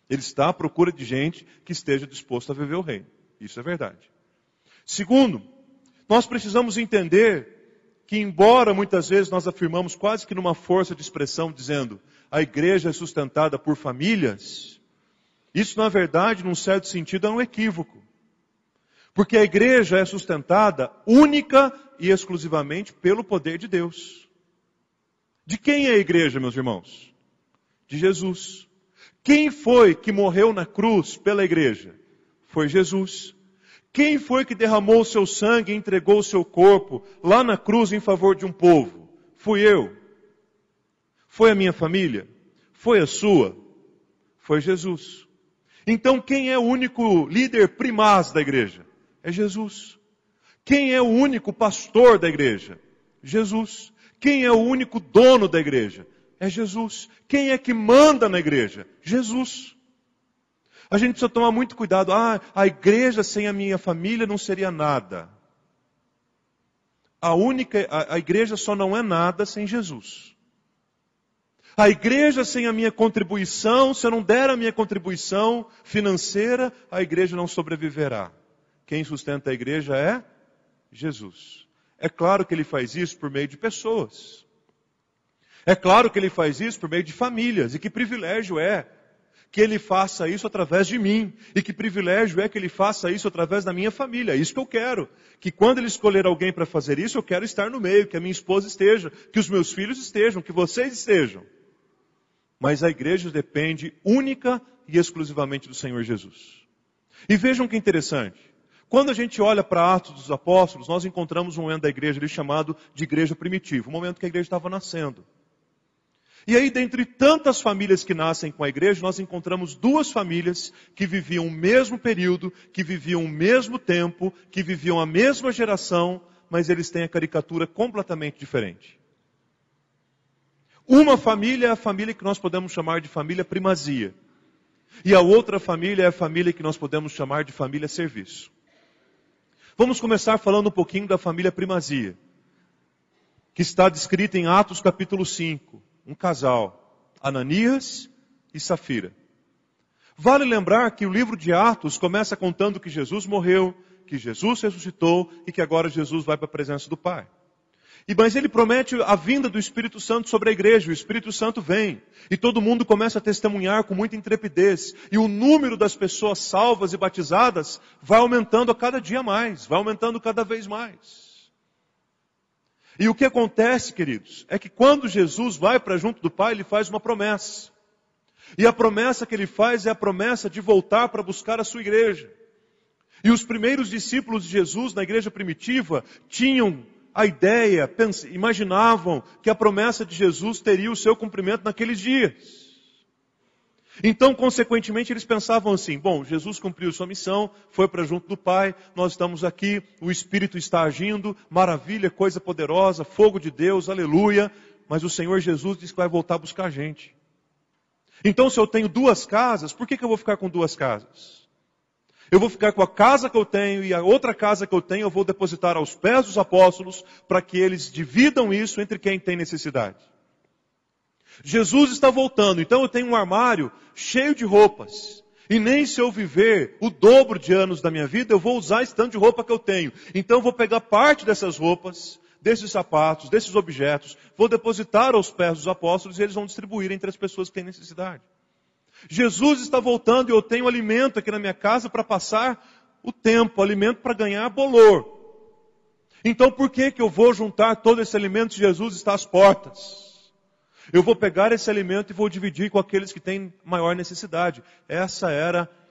Ele está à procura de gente que esteja disposta a viver o reino. Isso é verdade. Segundo, nós precisamos entender que, embora muitas vezes nós afirmamos quase que numa força de expressão, dizendo a igreja é sustentada por famílias, isso na verdade, num certo sentido, é um equívoco. Porque a igreja é sustentada única e exclusivamente pelo poder de Deus. De quem é a igreja, meus irmãos? De Jesus. Quem foi que morreu na cruz pela igreja? Foi Jesus. Quem foi que derramou o seu sangue e entregou o seu corpo lá na cruz em favor de um povo? Fui eu. Foi a minha família? Foi a sua? Foi Jesus. Então quem é o único líder primaz da igreja? É Jesus. Quem é o único pastor da igreja? Jesus. Quem é o único dono da igreja? É Jesus. Quem é que manda na igreja? Jesus. A gente precisa tomar muito cuidado. A igreja sem a minha família não seria nada. A igreja só não é nada sem Jesus. A igreja sem a minha contribuição, se eu não der a minha contribuição financeira, a igreja não sobreviverá. Quem sustenta a igreja é Jesus. É claro que Ele faz isso por meio de pessoas. É claro que Ele faz isso por meio de famílias. E que privilégio é que Ele faça isso através de mim. E que privilégio é que Ele faça isso através da minha família. É isso que eu quero. Que quando Ele escolher alguém para fazer isso, eu quero estar no meio. Que a minha esposa esteja. Que os meus filhos estejam. Que vocês estejam. Mas a igreja depende única e exclusivamente do Senhor Jesus. E vejam que interessante. Quando a gente olha para Atos dos Apóstolos, nós encontramos um momento da igreja ali chamado de igreja primitiva. Um momento que a igreja estava nascendo. E aí, dentre tantas famílias que nascem com a igreja, nós encontramos duas famílias que viviam o mesmo período, que viviam o mesmo tempo, que viviam a mesma geração, mas eles têm a caricatura completamente diferente. Uma família é a família que nós podemos chamar de família primazia. E a outra família é a família que nós podemos chamar de família serviço. Vamos começar falando um pouquinho da família primazia, que está descrita em Atos capítulo 5. Um casal, Ananias e Safira. Vale lembrar que o livro de Atos começa contando que Jesus morreu, que Jesus ressuscitou e que agora Jesus vai para a presença do Pai. Mas ele promete a vinda do Espírito Santo sobre a igreja. O Espírito Santo vem. E todo mundo começa a testemunhar com muita intrepidez. E o número das pessoas salvas e batizadas vai aumentando a cada dia mais. Vai aumentando cada vez mais. E o que acontece, queridos, é que quando Jesus vai para junto do Pai, Ele faz uma promessa. E a promessa que Ele faz é a promessa de voltar para buscar a sua igreja. E os primeiros discípulos de Jesus na igreja primitiva tinham a ideia, imaginavam que a promessa de Jesus teria o seu cumprimento naqueles dias. Então, consequentemente, eles pensavam assim, bom, Jesus cumpriu sua missão, foi para junto do Pai, nós estamos aqui, o Espírito está agindo, maravilha, coisa poderosa, fogo de Deus, aleluia, mas o Senhor Jesus diz que vai voltar a buscar a gente. Então, se eu tenho 2 casas, por que eu vou ficar com 2 casas? Eu vou ficar com a casa que eu tenho e a outra casa que eu tenho eu vou depositar aos pés dos apóstolos para que eles dividam isso entre quem tem necessidade. Jesus está voltando, então eu tenho um armário cheio de roupas. E nem se eu viver o dobro de anos da minha vida, eu vou usar esse tanto de roupa que eu tenho. Então eu vou pegar parte dessas roupas, desses sapatos, desses objetos, vou depositar aos pés dos apóstolos e eles vão distribuir entre as pessoas que têm necessidade. Jesus está voltando e eu tenho alimento aqui na minha casa para passar o tempo, alimento para ganhar bolor. Então por que eu vou juntar todo esse alimento se Jesus está às portas? Eu vou pegar esse alimento e vou dividir com aqueles que têm maior necessidade.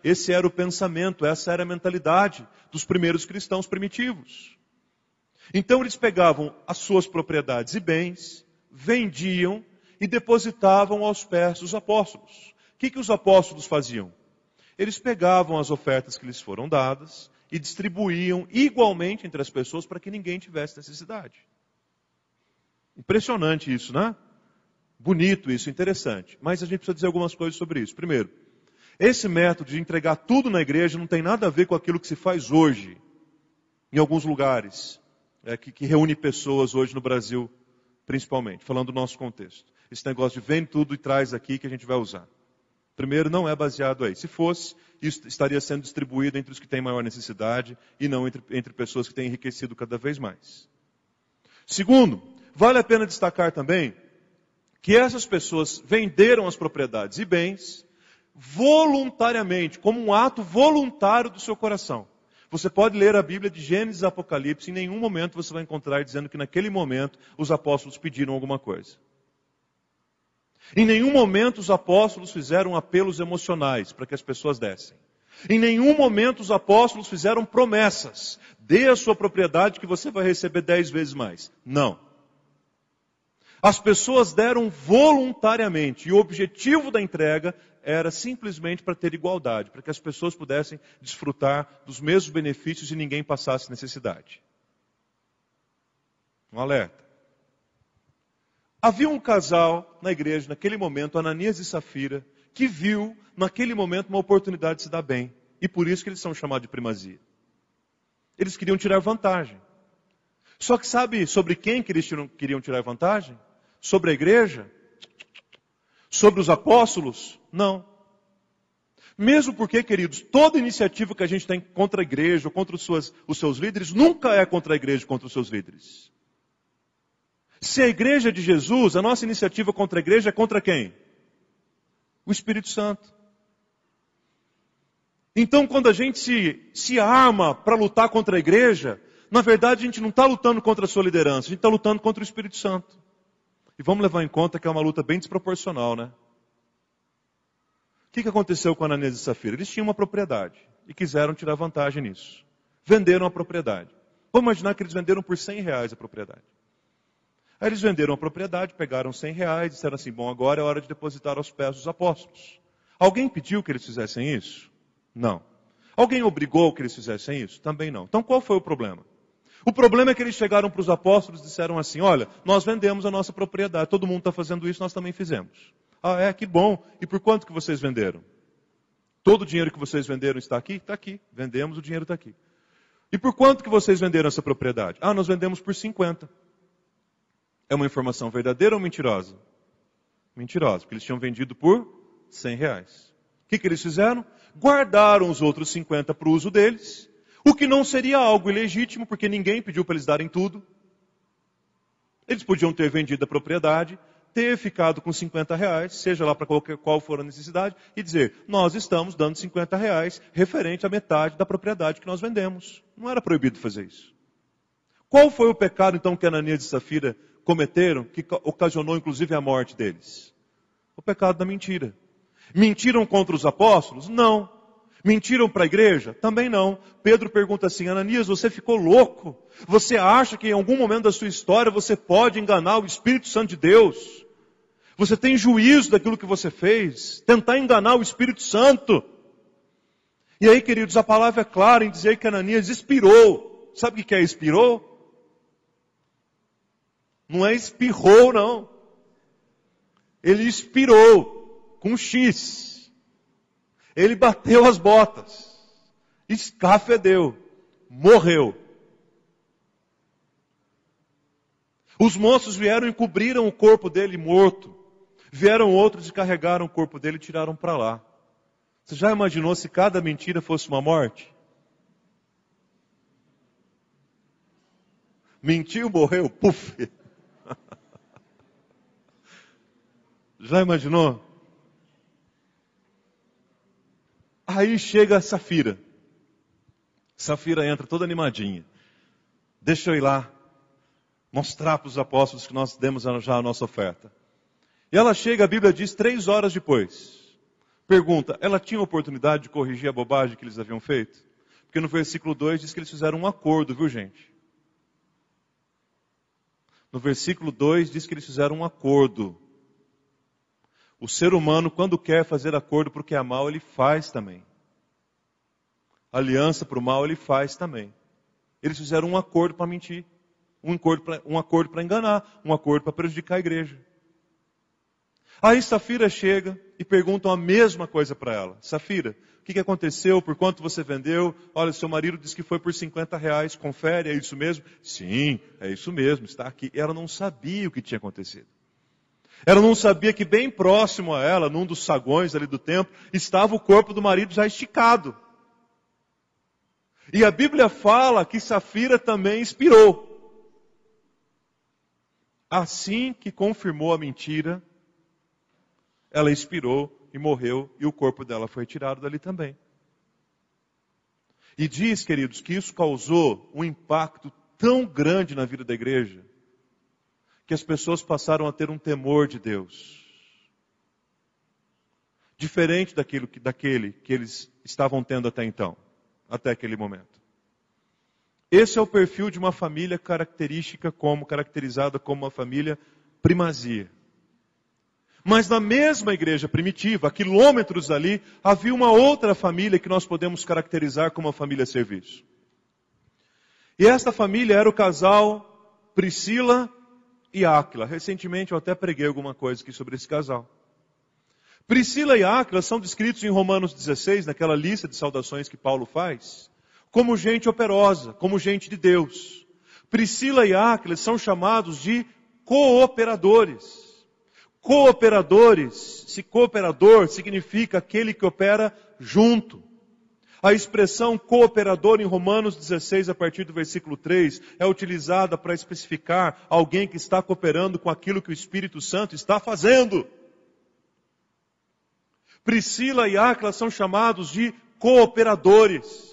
Esse era o pensamento, essa era a mentalidade dos primeiros cristãos primitivos. Então eles pegavam as suas propriedades e bens, vendiam e depositavam aos pés dos apóstolos. O que os apóstolos faziam? Eles pegavam as ofertas que lhes foram dadas e distribuíam igualmente entre as pessoas para que ninguém tivesse necessidade. Impressionante isso, né? Bonito isso, interessante. Mas a gente precisa dizer algumas coisas sobre isso. Primeiro, esse método de entregar tudo na igreja não tem nada a ver com aquilo que se faz hoje, em alguns lugares, que reúne pessoas hoje no Brasil, principalmente, falando do nosso contexto. Esse negócio de vende tudo e traz aqui que a gente vai usar. Primeiro, não é baseado aí. Se fosse, isso estaria sendo distribuído entre os que têm maior necessidade e não entre pessoas que têm enriquecido cada vez mais. Segundo, vale a pena destacar também que essas pessoas venderam as propriedades e bens voluntariamente, como um ato voluntário do seu coração. Você pode ler a Bíblia de Gênesis e Apocalipse, em nenhum momento você vai encontrar dizendo que naquele momento os apóstolos pediram alguma coisa. Em nenhum momento os apóstolos fizeram apelos emocionais para que as pessoas dessem. Em nenhum momento os apóstolos fizeram promessas. Dê a sua propriedade que você vai receber 10 vezes mais. Não. As pessoas deram voluntariamente. E o objetivo da entrega era simplesmente para ter igualdade. Para que as pessoas pudessem desfrutar dos mesmos benefícios e ninguém passasse necessidade. Um alerta. Havia um casal na igreja, naquele momento, Ananias e Safira, que viu, naquele momento, uma oportunidade de se dar bem. E por isso que eles são chamados de primazia. Eles queriam tirar vantagem. Só que sabe sobre quem que eles queriam tirar vantagem? Sobre a igreja? Sobre os apóstolos? Não. Mesmo porque, queridos, toda iniciativa que a gente tem contra a igreja ou contra os seus líderes, nunca é contra a igreja ou contra os seus líderes. Se a igreja é de Jesus, a nossa iniciativa contra a igreja é contra quem? O Espírito Santo. Então, quando a gente se arma para lutar contra a igreja, na verdade a gente não está lutando contra a sua liderança, a gente está lutando contra o Espírito Santo. E vamos levar em conta que é uma luta bem desproporcional, né? O que aconteceu com Ananias e Safira? Eles tinham uma propriedade e quiseram tirar vantagem nisso. Venderam a propriedade. Vamos imaginar que eles venderam por R$100 a propriedade. Aí eles venderam a propriedade, pegaram R$100 e disseram assim, bom, agora é hora de depositar aos pés dos apóstolos. Alguém pediu que eles fizessem isso? Não. Alguém obrigou que eles fizessem isso? Também não. Então qual foi o problema? O problema é que eles chegaram para os apóstolos e disseram assim, olha, nós vendemos a nossa propriedade, todo mundo está fazendo isso, nós também fizemos. Ah, é? Que bom. E por quanto que vocês venderam? Todo o dinheiro que vocês venderam está aqui? Está aqui. Vendemos, o dinheiro está aqui. E por quanto que vocês venderam essa propriedade? Ah, nós vendemos por 50. É uma informação verdadeira ou mentirosa? Mentirosa, porque eles tinham vendido por R$100. O que eles fizeram? Guardaram os outros 50 para o uso deles, o que não seria algo ilegítimo, porque ninguém pediu para eles darem tudo. Eles podiam ter vendido a propriedade, ter ficado com R$50, seja lá para qual for a necessidade, e dizer, nós estamos dando R$50 referente à metade da propriedade que nós vendemos. Não era proibido fazer isso. Qual foi o pecado, então, que Ananias e Safira cometeram, que ocasionou, inclusive, a morte deles? O pecado da mentira. Mentiram contra os apóstolos? Não. Mentiram para a igreja? Também não. Pedro pergunta assim: Ananias, você ficou louco? Você acha que em algum momento da sua história você pode enganar o Espírito Santo de Deus? Você tem juízo daquilo que você fez? Tentar enganar o Espírito Santo? E aí, queridos, a palavra é clara em dizer que Ananias expirou. Sabe o que é expirou? Não é espirrou, não. Ele expirou com X. Ele bateu as botas. Escafedeu. Morreu. Os moços vieram e cobriram o corpo dele morto. Vieram outros e carregaram o corpo dele e tiraram para lá. Você já imaginou se cada mentira fosse uma morte? Mentiu, morreu, puf. Já imaginou? Aí chega a Safira. Safira entra toda animadinha. Deixa eu ir lá mostrar para os apóstolos que nós demos já a nossa oferta. E ela chega, a Bíblia diz, 3 horas depois. Pergunta, ela tinha oportunidade de corrigir a bobagem que eles haviam feito? Porque no versículo 2 diz que eles fizeram um acordo, viu gente? No versículo 2 diz que eles fizeram um acordo. O ser humano, quando quer fazer acordo para o que é mal, ele faz também. Aliança para o mal, ele faz também. Eles fizeram um acordo para mentir. Um acordo para enganar. Um acordo para prejudicar a igreja. Aí Safira chega e perguntam a mesma coisa para ela. Safira, o que aconteceu? Por quanto você vendeu? Olha, seu marido disse que foi por R$50. Confere, é isso mesmo? Sim, é isso mesmo, está aqui. Ela não sabia o que tinha acontecido. Ela não sabia que bem próximo a ela, num dos saguões ali do templo, estava o corpo do marido já esticado. E a Bíblia fala que Safira também expirou. Assim que confirmou a mentira, ela expirou e morreu, e o corpo dela foi tirado dali também. E diz, queridos, que isso causou um impacto tão grande na vida da igreja, que as pessoas passaram a ter um temor de Deus. Diferente daquele que eles estavam tendo até então, até aquele momento. Esse é o perfil de uma família caracterizada como uma família primazia. Mas na mesma igreja primitiva, a quilômetros dali, havia uma outra família que nós podemos caracterizar como uma família serviço. E esta família era o casal Priscila e Áquila. Recentemente eu até preguei alguma coisa aqui sobre esse casal. Priscila e Áquila são descritos em Romanos 16, naquela lista de saudações que Paulo faz, como gente operosa, como gente de Deus. Priscila e Áquila são chamados de cooperadores. Cooperador significa aquele que opera junto. A expressão cooperador em Romanos 16, a partir do versículo 3, é utilizada para especificar alguém que está cooperando com aquilo que o Espírito Santo está fazendo. Priscila e Áquila são chamados de cooperadores.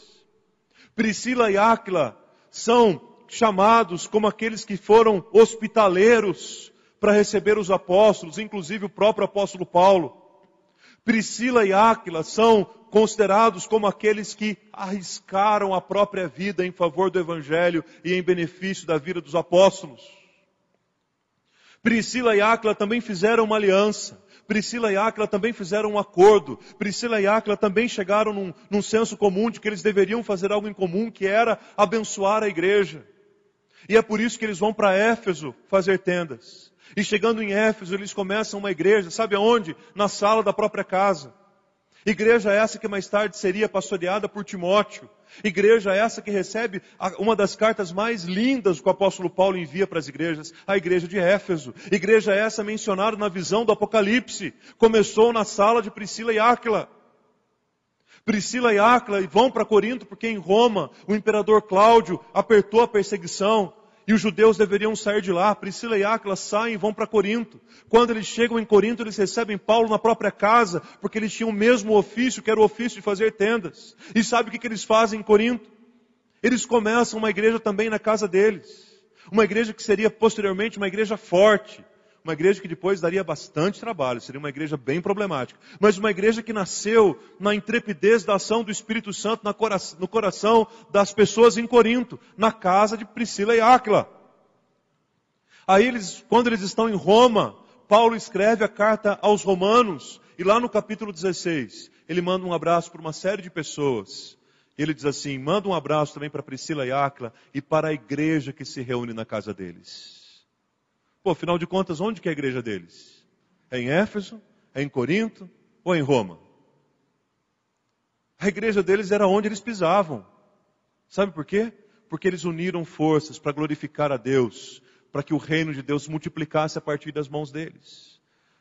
Priscila e Áquila são chamados como aqueles que foram hospitaleiros para receber os apóstolos, inclusive o próprio apóstolo Paulo. Priscila e Áquila são considerados como aqueles que arriscaram a própria vida em favor do Evangelho e em benefício da vida dos apóstolos. Priscila e Áquila também fizeram uma aliança. Priscila e Áquila também fizeram um acordo. Priscila e Áquila também chegaram num senso comum de que eles deveriam fazer algo em comum, que era abençoar a igreja. E é por isso que eles vão para Éfeso fazer tendas. E chegando em Éfeso, eles começam uma igreja, sabe aonde? Na sala da própria casa. Igreja essa que mais tarde seria pastoreada por Timóteo. Igreja essa que recebe uma das cartas mais lindas que o apóstolo Paulo envia para as igrejas, a igreja de Éfeso. Igreja essa mencionada na visão do Apocalipse. Começou na sala de Priscila e Áquila. Priscila e Áquila vão para Corinto porque em Roma o imperador Cláudio apertou a perseguição. E os judeus deveriam sair de lá. Priscila e Áquila saem e vão para Corinto. Quando eles chegam em Corinto, eles recebem Paulo na própria casa, porque eles tinham o mesmo ofício, que era o ofício de fazer tendas. E sabe o que eles fazem em Corinto? Eles começam uma igreja também na casa deles. Uma igreja que seria posteriormente uma igreja forte. uma igreja que depois daria bastante trabalho, seria uma igreja bem problemática. Mas uma igreja que nasceu na intrepidez da ação do Espírito Santo no coração das pessoas em Corinto, na casa de Priscila e Áquila. Aí quando eles estão em Roma, Paulo escreve a carta aos Romanos, e lá no capítulo 16, ele manda um abraço para uma série de pessoas. Ele diz assim, manda um abraço também para Priscila e Áquila e para a igreja que se reúne na casa deles. Pô, afinal de contas, onde que é a igreja deles? É em Éfeso? É em Corinto? Ou é em Roma? A igreja deles era onde eles pisavam. Sabe por quê? Porque eles uniram forças para glorificar a Deus, para que o reino de Deus multiplicasse a partir das mãos deles.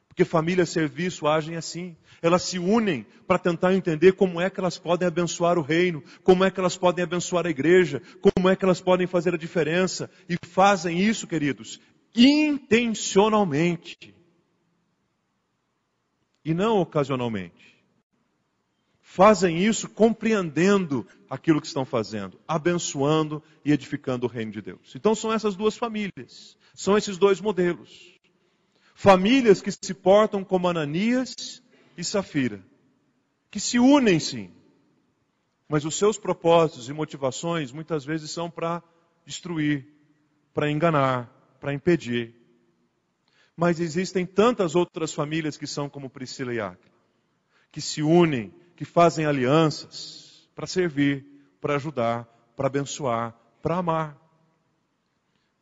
Porque família e serviço agem assim. Elas se unem para tentar entender como é que elas podem abençoar o reino, como é que elas podem abençoar a igreja, como é que elas podem fazer a diferença. E fazem isso, queridos, intencionalmente. E não ocasionalmente. Fazem isso compreendendo aquilo que estão fazendo, abençoando e edificando o reino de Deus. Então são essas duas famílias, são esses dois modelos. Famílias que se portam como Ananias e Safira, que se unem sim, mas os seus propósitos e motivações muitas vezes são para destruir, para enganar, para impedir. Mas existem tantas outras famílias que são como Priscila e Áquila, que se unem, que fazem alianças para servir, para ajudar, para abençoar, para amar.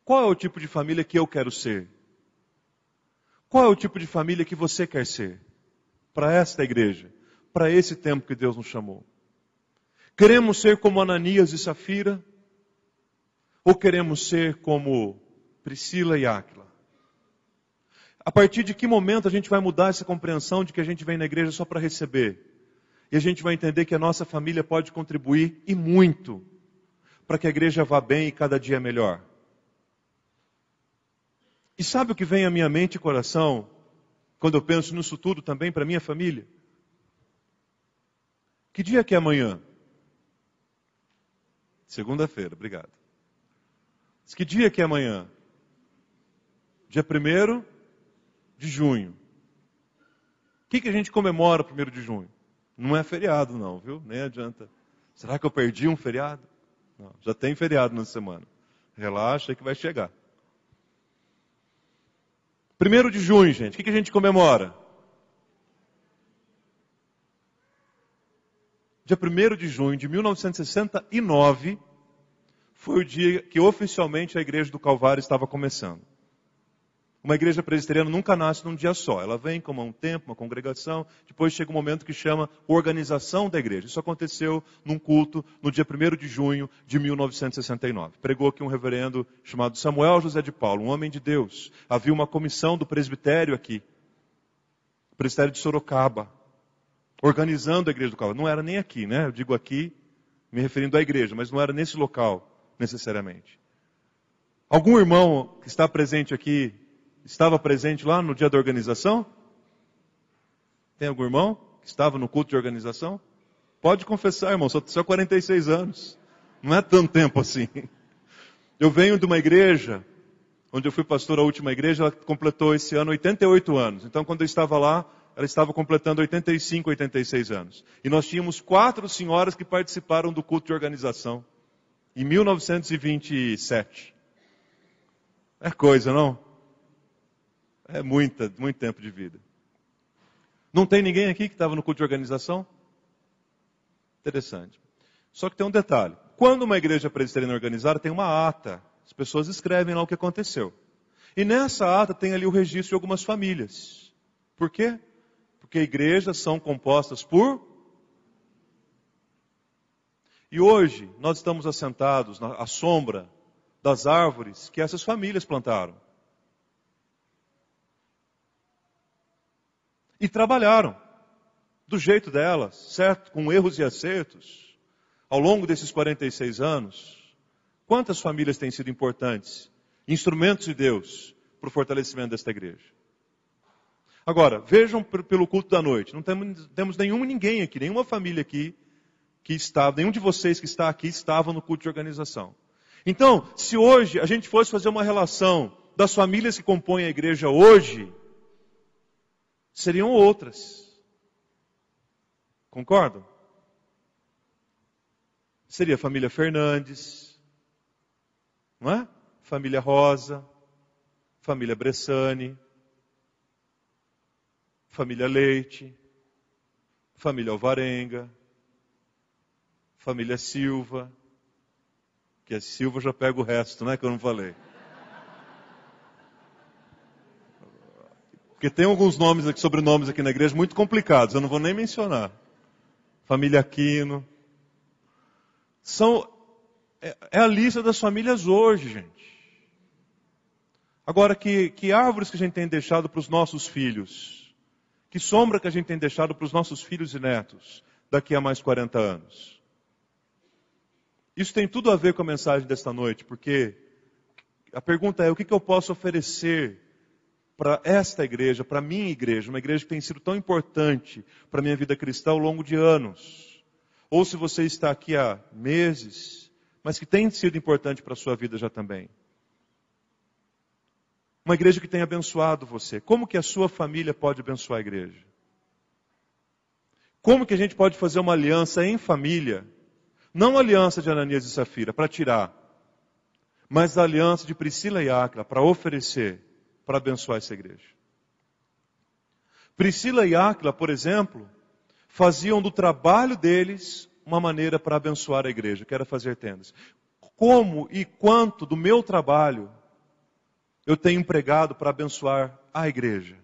Qual é o tipo de família que eu quero ser? Qual é o tipo de família que você quer ser? Para esta igreja, para esse tempo que Deus nos chamou. Queremos ser como Ananias e Safira? Ou queremos ser como Priscila e Áquila? A partir de que momento a gente vai mudar essa compreensão de que a gente vem na igreja só para receber? E a gente vai entender que a nossa família pode contribuir, e muito, para que a igreja vá bem e cada dia melhor. E sabe o que vem à minha mente e coração, quando eu penso nisso tudo também para minha família? Que dia que é amanhã? Segunda-feira, obrigado. Que dia que é amanhã? Dia 1º de junho. O que a gente comemora 1º de junho? Não é feriado não, viu? Nem adianta. Será que eu perdi um feriado? Não, já tem feriado na semana. Relaxa que vai chegar. 1º de junho, gente, o que a gente comemora? Dia 1º de junho de 1969 foi o dia que oficialmente a Igreja do Calvário estava começando. Uma igreja presbiteriana nunca nasce num dia só. Ela vem como um tempo, uma congregação, depois chega um momento que chama organização da igreja. Isso aconteceu num culto no dia 1º de junho de 1969. Pregou aqui um reverendo chamado Samuel José de Paulo, um homem de Deus. Havia uma comissão do presbitério aqui, presbitério de Sorocaba, organizando a igreja do Calvário. Não era nem aqui, né? Eu digo aqui, me referindo à igreja, mas não era nesse local, necessariamente. Algum irmão que está presente aqui, estava presente lá no dia da organização? Tem algum irmão que estava no culto de organização? Pode confessar, irmão, só 46 anos. Não é tanto tempo assim. Eu venho de uma igreja, onde eu fui pastor a última igreja, ela completou esse ano 88 anos. Então, quando eu estava lá, ela estava completando 85, 86 anos. E nós tínhamos 4 senhoras que participaram do culto de organização, em 1927. É coisa, não? É muito tempo de vida. Não tem ninguém aqui que estava no culto de organização? Interessante. Só que tem um detalhe. Quando uma igreja presbiteriana organizada, tem uma ata. As pessoas escrevem lá o que aconteceu. E nessa ata tem ali o registro de algumas famílias. Por quê? Porque igrejas são compostas por... E hoje nós estamos assentados à sombra das árvores que essas famílias plantaram. E trabalharam do jeito delas, certo? Com erros e acertos. Ao longo desses 46 anos, quantas famílias têm sido importantes, instrumentos de Deus, para o fortalecimento desta igreja? Agora, vejam pelo culto da noite. Não temos ninguém aqui, nenhuma família aqui que estava, nenhum de vocês que está aqui estava no culto de organização. Então, se hoje a gente fosse fazer uma relação das famílias que compõem a igreja hoje seriam outras. Concordam? Seria a família Fernandes, não é? Família Rosa, família Bressani, família Leite, família Alvarenga, família Silva, que a Silva já pega o resto, né, que eu não falei. Porque tem alguns nomes aqui, sobrenomes aqui na igreja muito complicados, eu não vou nem mencionar. Família Aquino. É a lista das famílias hoje, gente. Agora, que árvores que a gente tem deixado para os nossos filhos? Que sombra que a gente tem deixado para os nossos filhos e netos daqui a mais 40 anos? Isso tem tudo a ver com a mensagem desta noite, porque a pergunta é: o que eu posso oferecer para esta igreja, para a minha igreja, uma igreja que tem sido tão importante para a minha vida cristã ao longo de anos? Ou se você está aqui há meses, mas que tem sido importante para a sua vida já também. Uma igreja que tem abençoado você. Como que a sua família pode abençoar a igreja? Como que a gente pode fazer uma aliança em família? Não a aliança de Ananias e Safira, para tirar. Mas a aliança de Priscila e Áquila, para oferecer, para abençoar essa igreja. Priscila e Áquila, por exemplo, faziam do trabalho deles uma maneira para abençoar a igreja, que era fazer tendas. Como e quanto do meu trabalho eu tenho empregado para abençoar a igreja?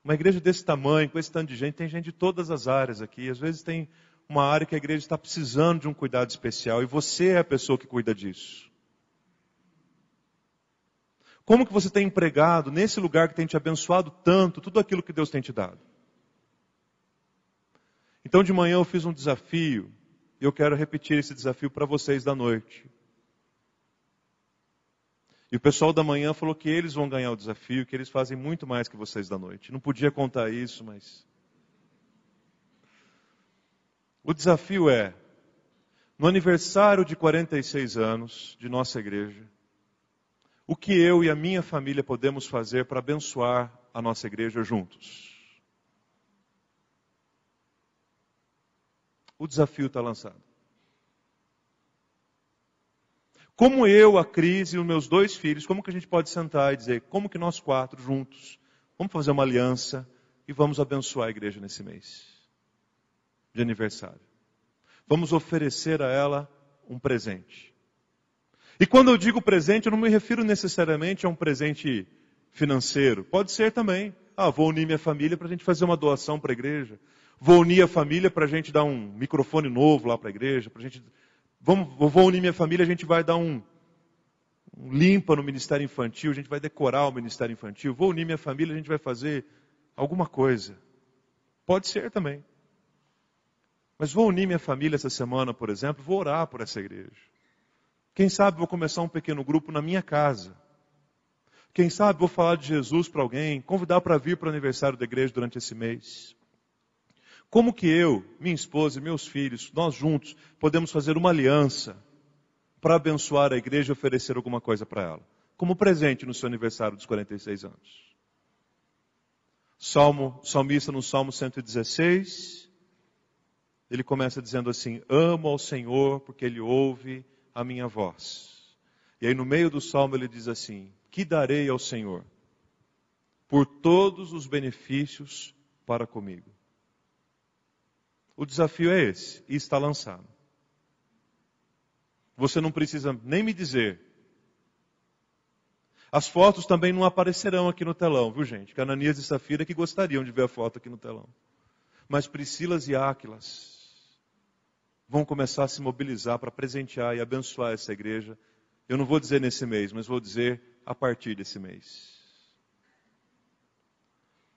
Uma igreja desse tamanho, com esse tanto de gente, tem gente de todas as áreas aqui. Às vezes tem uma área que a igreja está precisando de um cuidado especial e você é a pessoa que cuida disso. Como que você tem empregado nesse lugar que tem te abençoado tanto, tudo aquilo que Deus tem te dado? Então de manhã eu fiz um desafio, e eu quero repetir esse desafio para vocês da noite. E o pessoal da manhã falou que eles vão ganhar o desafio, que eles fazem muito mais que vocês da noite. Não podia contar isso, mas... O desafio é, no aniversário de 46 anos de nossa igreja, o que eu e a minha família podemos fazer para abençoar a nossa igreja juntos? O desafio está lançado. Como eu, a Cris e os meus 2 filhos, como que a gente pode sentar e dizer, como que nós 4 juntos, vamos fazer uma aliança e vamos abençoar a igreja nesse mês de aniversário. Vamos oferecer a ela um presente. E quando eu digo presente, eu não me refiro necessariamente a um presente financeiro. Pode ser também. Vou unir minha família para a gente fazer uma doação para a igreja. Vou unir a família para a gente dar um microfone novo lá para a igreja. Vou unir minha família, a gente vai dar um limpa no Ministério Infantil, a gente vai decorar o Ministério Infantil. Vou unir minha família, a gente vai fazer alguma coisa. Pode ser também. Mas vou unir minha família essa semana, por exemplo, vou orar por essa igreja. Quem sabe vou começar um pequeno grupo na minha casa. Quem sabe vou falar de Jesus para alguém, convidar para vir para o aniversário da igreja durante esse mês. Como que eu, minha esposa e meus filhos, nós juntos, podemos fazer uma aliança para abençoar a igreja e oferecer alguma coisa para ela? Como presente no seu aniversário dos 46 anos. Salmista no Salmo 116, ele começa dizendo assim, amo ao Senhor porque Ele ouve a minha voz. E aí no meio do Salmo ele diz assim, que darei ao Senhor por todos os benefícios para comigo. O desafio é esse, e está lançado. Você não precisa nem me dizer. As fotos também não aparecerão aqui no telão, viu gente? Que Ananias e Safira que gostariam de ver a foto aqui no telão. Mas Priscilas e Áquilas vão começar a se mobilizar para presentear e abençoar essa igreja. Eu não vou dizer nesse mês, mas vou dizer a partir desse mês.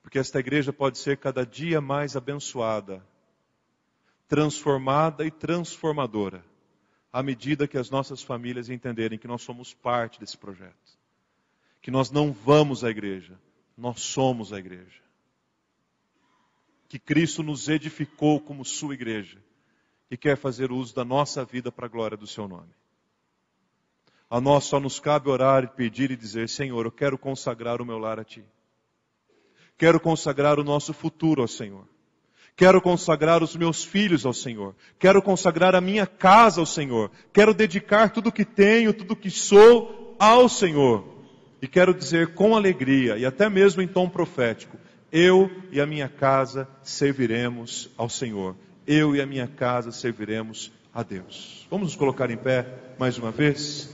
Porque esta igreja pode ser cada dia mais abençoada, transformada e transformadora, à medida que as nossas famílias entenderem que nós somos parte desse projeto. Que nós não vamos à igreja, nós somos a igreja. Que Cristo nos edificou como sua igreja e quer fazer uso da nossa vida para a glória do seu nome. A nós só nos cabe orar e pedir e dizer: Senhor, eu quero consagrar o meu lar a Ti. Quero consagrar o nosso futuro ao Senhor. Quero consagrar os meus filhos ao Senhor. Quero consagrar a minha casa ao Senhor. Quero dedicar tudo que tenho, tudo que sou ao Senhor. E quero dizer com alegria, e até mesmo em tom profético: eu e a minha casa serviremos ao Senhor. Eu e a minha casa serviremos a Deus. Vamos nos colocar em pé mais uma vez?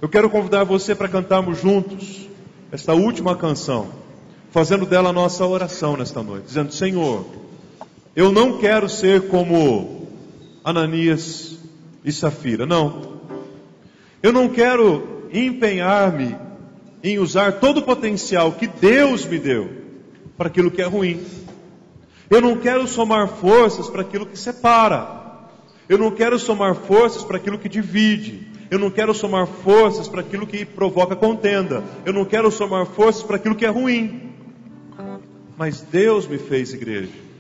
Eu quero convidar você para cantarmos juntos esta última canção, fazendo dela a nossa oração nesta noite, dizendo: Senhor, eu não quero ser como Ananias e Safira, não. Eu não quero empenhar-me em usar todo o potencial que Deus me deu para aquilo que é ruim. Eu não quero somar forças para aquilo que separa. Eu não quero somar forças para aquilo que divide. Eu não quero somar forças para aquilo que provoca contenda. Eu não quero somar forças para aquilo que é ruim. Mas Deus me fez igreja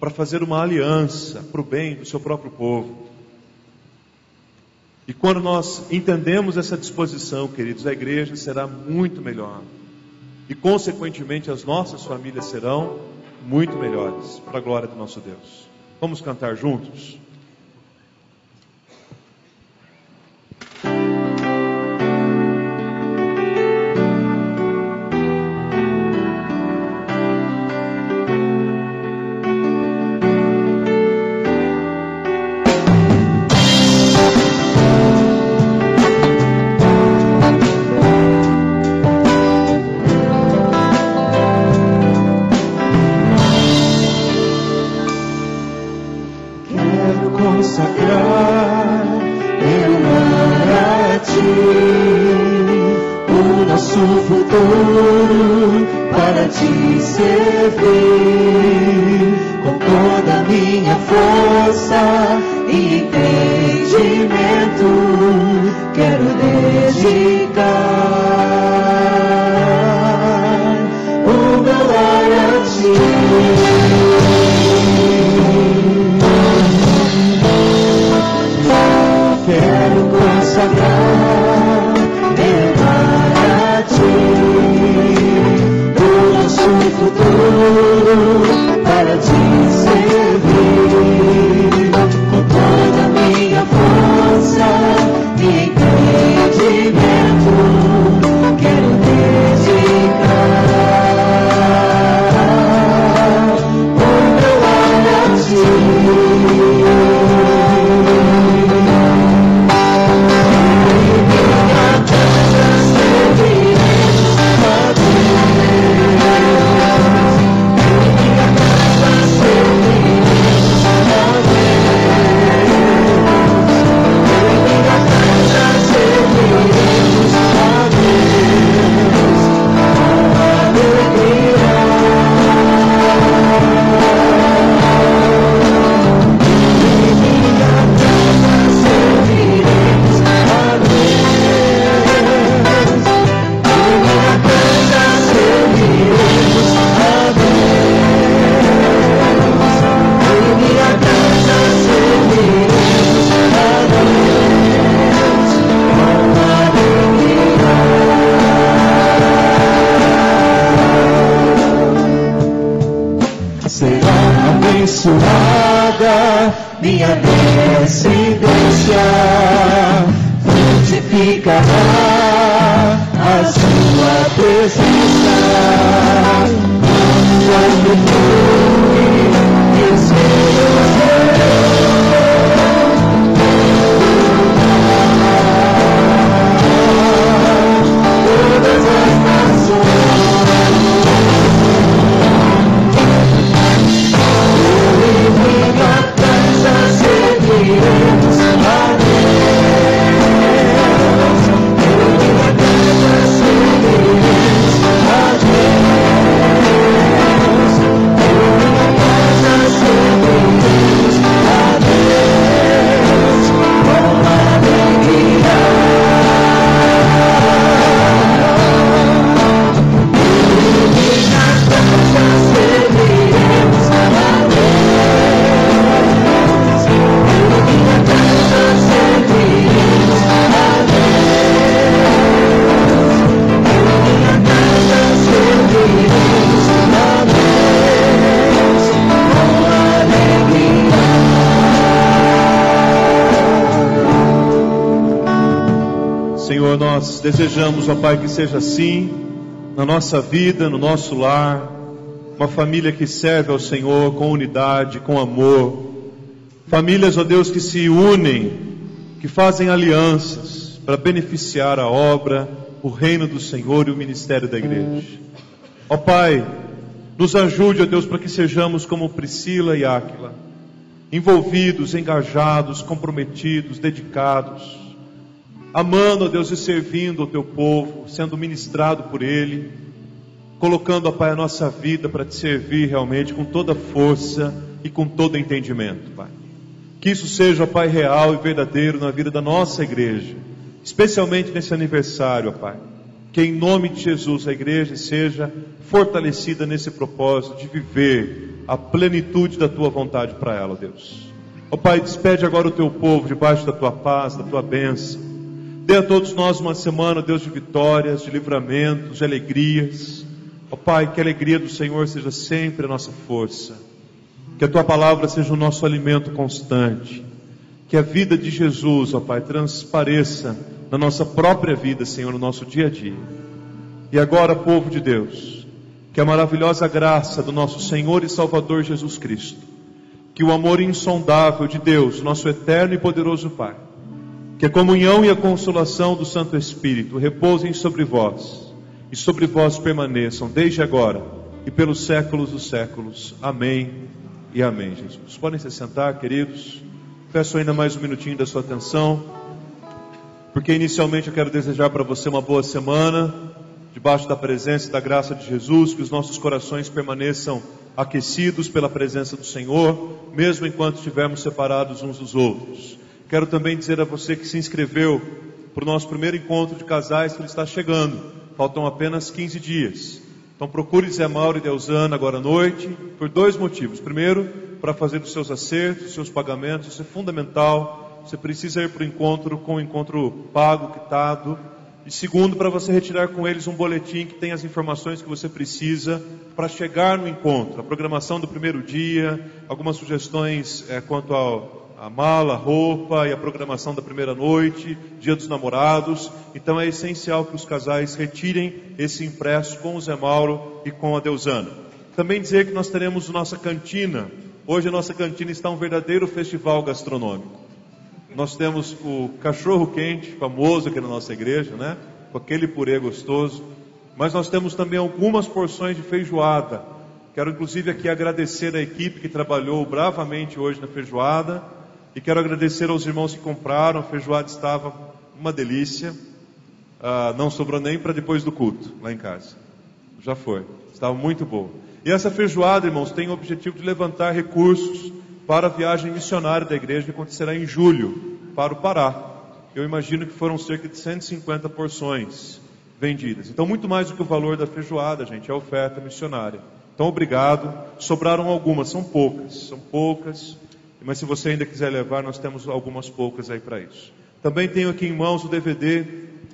para fazer uma aliança para o bem do seu próprio povo. E quando nós entendemos essa disposição, queridos, a igreja será muito melhor. E consequentemente as nossas famílias serão muito melhores, para a glória do nosso Deus. Vamos cantar juntos? minha descendência frutificará a sua presença. Quando perfume e os seus todas as nações. Serviremos a Deus. Eu e minha casa serviremos a Deus. Eu e minha casa serviremos Senhor, nós desejamos, ó Pai, que seja assim na nossa vida, no nosso lar, uma família que serve ao Senhor com unidade, com amor, famílias, ó Deus, que se unem, que fazem alianças para beneficiar a obra, o reino do Senhor e o ministério da igreja. Ó Pai, nos ajude, ó Deus, para que sejamos como Priscila e Áquila, envolvidos, engajados, comprometidos, dedicados, amando, ó Deus, e servindo o Teu povo, sendo ministrado por Ele, colocando, ó Pai, a nossa vida para Te servir realmente com toda força e com todo entendimento, Pai. Que isso seja, ó Pai, real e verdadeiro na vida da nossa igreja, especialmente nesse aniversário, ó Pai. Que em nome de Jesus a igreja seja fortalecida nesse propósito de viver a plenitude da Tua vontade para ela, ó Deus. Ó Pai, despede agora o Teu povo debaixo da Tua paz, da Tua bênção. Dê a todos nós uma semana, Deus, de vitórias, de livramentos, de alegrias. Ó Pai, que a alegria do Senhor seja sempre a nossa força. Que a Tua palavra seja o nosso alimento constante. Que a vida de Jesus, ó Pai, transpareça na nossa própria vida, Senhor, no nosso dia a dia. E agora, povo de Deus, que a maravilhosa graça do nosso Senhor e Salvador Jesus Cristo, que o amor insondável de Deus, nosso eterno e poderoso Pai, que a comunhão e a consolação do Santo Espírito repousem sobre vós, e sobre vós permaneçam, desde agora e pelos séculos dos séculos. Amém e amém, Jesus. Podem se sentar, queridos. Peço ainda mais um minutinho da sua atenção, porque inicialmente eu quero desejar para você uma boa semana, debaixo da presença e da graça de Jesus, que os nossos corações permaneçam aquecidos pela presença do Senhor, mesmo enquanto estivermos separados uns dos outros. Quero também dizer a você que se inscreveu para o nosso primeiro encontro de casais, que ele está chegando, faltam apenas 15 dias. Então procure Zé Mauro e Deusana agora à noite, por dois motivos. Primeiro, para fazer os seus acertos, os seus pagamentos, isso é fundamental. Você precisa ir para o encontro com o encontro pago, quitado. E segundo, para você retirar com eles um boletim que tem as informações que você precisa para chegar no encontro. A programação do primeiro dia, algumas sugestões quanto a mala, roupa e a programação da primeira noite, dia dos namorados. Então é essencial que os casais retirem esse impresso com o Zé Mauro e com a Deusana. Também dizer que nós teremos nossa cantina. Hoje a nossa cantina está um verdadeiro festival gastronômico. Nós temos o cachorro quente, famoso aqui na nossa igreja, né? Com aquele purê gostoso. Mas nós temos também algumas porções de feijoada. Quero inclusive aqui agradecer a equipe que trabalhou bravamente hoje na feijoada. E quero agradecer aos irmãos que compraram. A feijoada estava uma delícia. Não sobrou nem para depois do culto, lá em casa. Já foi. Estava muito boa. E essa feijoada, irmãos, tem o objetivo de levantar recursos para a viagem missionária da igreja, que acontecerá em julho, para o Pará. Eu imagino que foram cerca de 150 porções vendidas. Então, muito mais do que o valor da feijoada, gente, é a oferta missionária. Então, obrigado. Sobraram algumas, são poucas. Mas se você ainda quiser levar, nós temos algumas poucas aí para isso. Também tenho aqui em mãos o DVD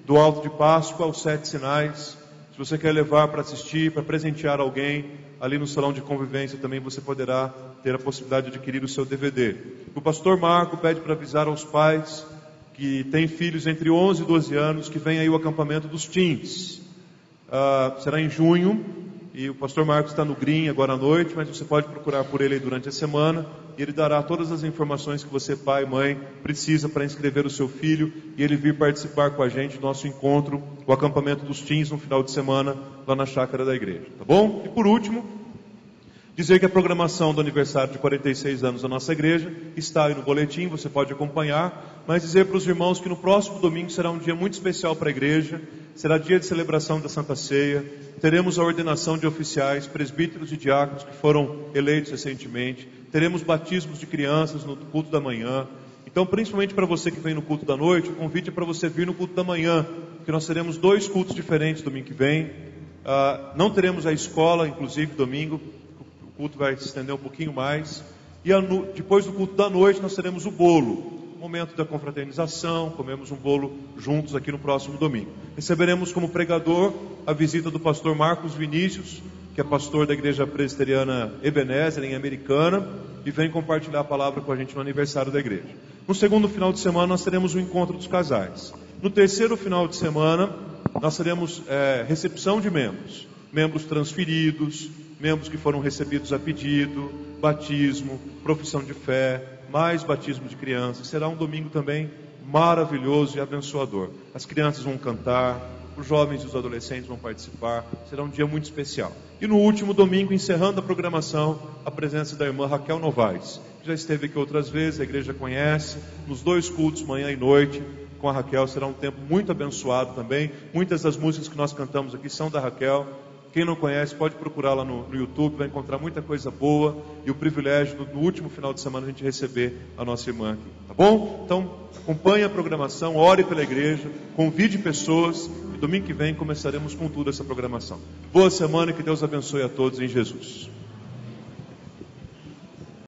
do Alto de Páscoa, os 7 sinais. Se você quer levar para assistir, para presentear alguém, ali no salão de convivência também você poderá ter a possibilidade de adquirir o seu DVD. O pastor Marco pede para avisar aos pais que têm filhos entre 11 e 12 anos que vem aí o acampamento dos teens. Será em junho, e o pastor Marco está no Green agora à noite, mas você pode procurar por ele aí durante a semana, e ele dará todas as informações que você, pai e mãe, precisa para inscrever o seu filho, e ele vir participar com a gente do nosso encontro, o acampamento dos teens no final de semana, lá na chácara da igreja, tá bom? E por último, dizer que a programação do aniversário de 46 anos da nossa igreja está aí no boletim, você pode acompanhar, mas dizer para os irmãos que no próximo domingo será um dia muito especial para a igreja, será dia de celebração da Santa Ceia, teremos a ordenação de oficiais, presbíteros e diáconos que foram eleitos recentemente, teremos batismos de crianças no culto da manhã. Então, principalmente para você que vem no culto da noite, o convite é para você vir no culto da manhã, porque nós teremos 2 cultos diferentes domingo que vem. Não teremos a escola, inclusive, domingo, o culto vai se estender um pouquinho mais. E depois do culto da noite nós teremos o bolo, momento da confraternização, comemos um bolo juntos aqui no próximo domingo. Receberemos como pregador a visita do pastor Marcos Vinícius, que é pastor da igreja presbiteriana Ebenezer, em Americana, e vem compartilhar a palavra com a gente no aniversário da igreja. No segundo final de semana nós teremos o encontro dos casais. No terceiro final de semana, nós teremos recepção de membros. Membros transferidos, membros que foram recebidos a pedido, batismo, profissão de fé, mais batismo de crianças. Será um domingo também maravilhoso e abençoador. As crianças vão cantar, os jovens e os adolescentes vão participar. Será um dia muito especial. E no último domingo, encerrando a programação, a presença da irmã Raquel Novaes, que já esteve aqui outras vezes, a igreja conhece, nos 2 cultos, manhã e noite, com a Raquel. Será um tempo muito abençoado também. Muitas das músicas que nós cantamos aqui são da Raquel. Quem não conhece pode procurar lá no YouTube, vai encontrar muita coisa boa e o privilégio no último final de semana a gente receber a nossa irmã aqui, tá bom? Então acompanhe a programação, ore pela igreja, convide pessoas e domingo que vem começaremos com tudo essa programação. Boa semana e que Deus abençoe a todos em Jesus.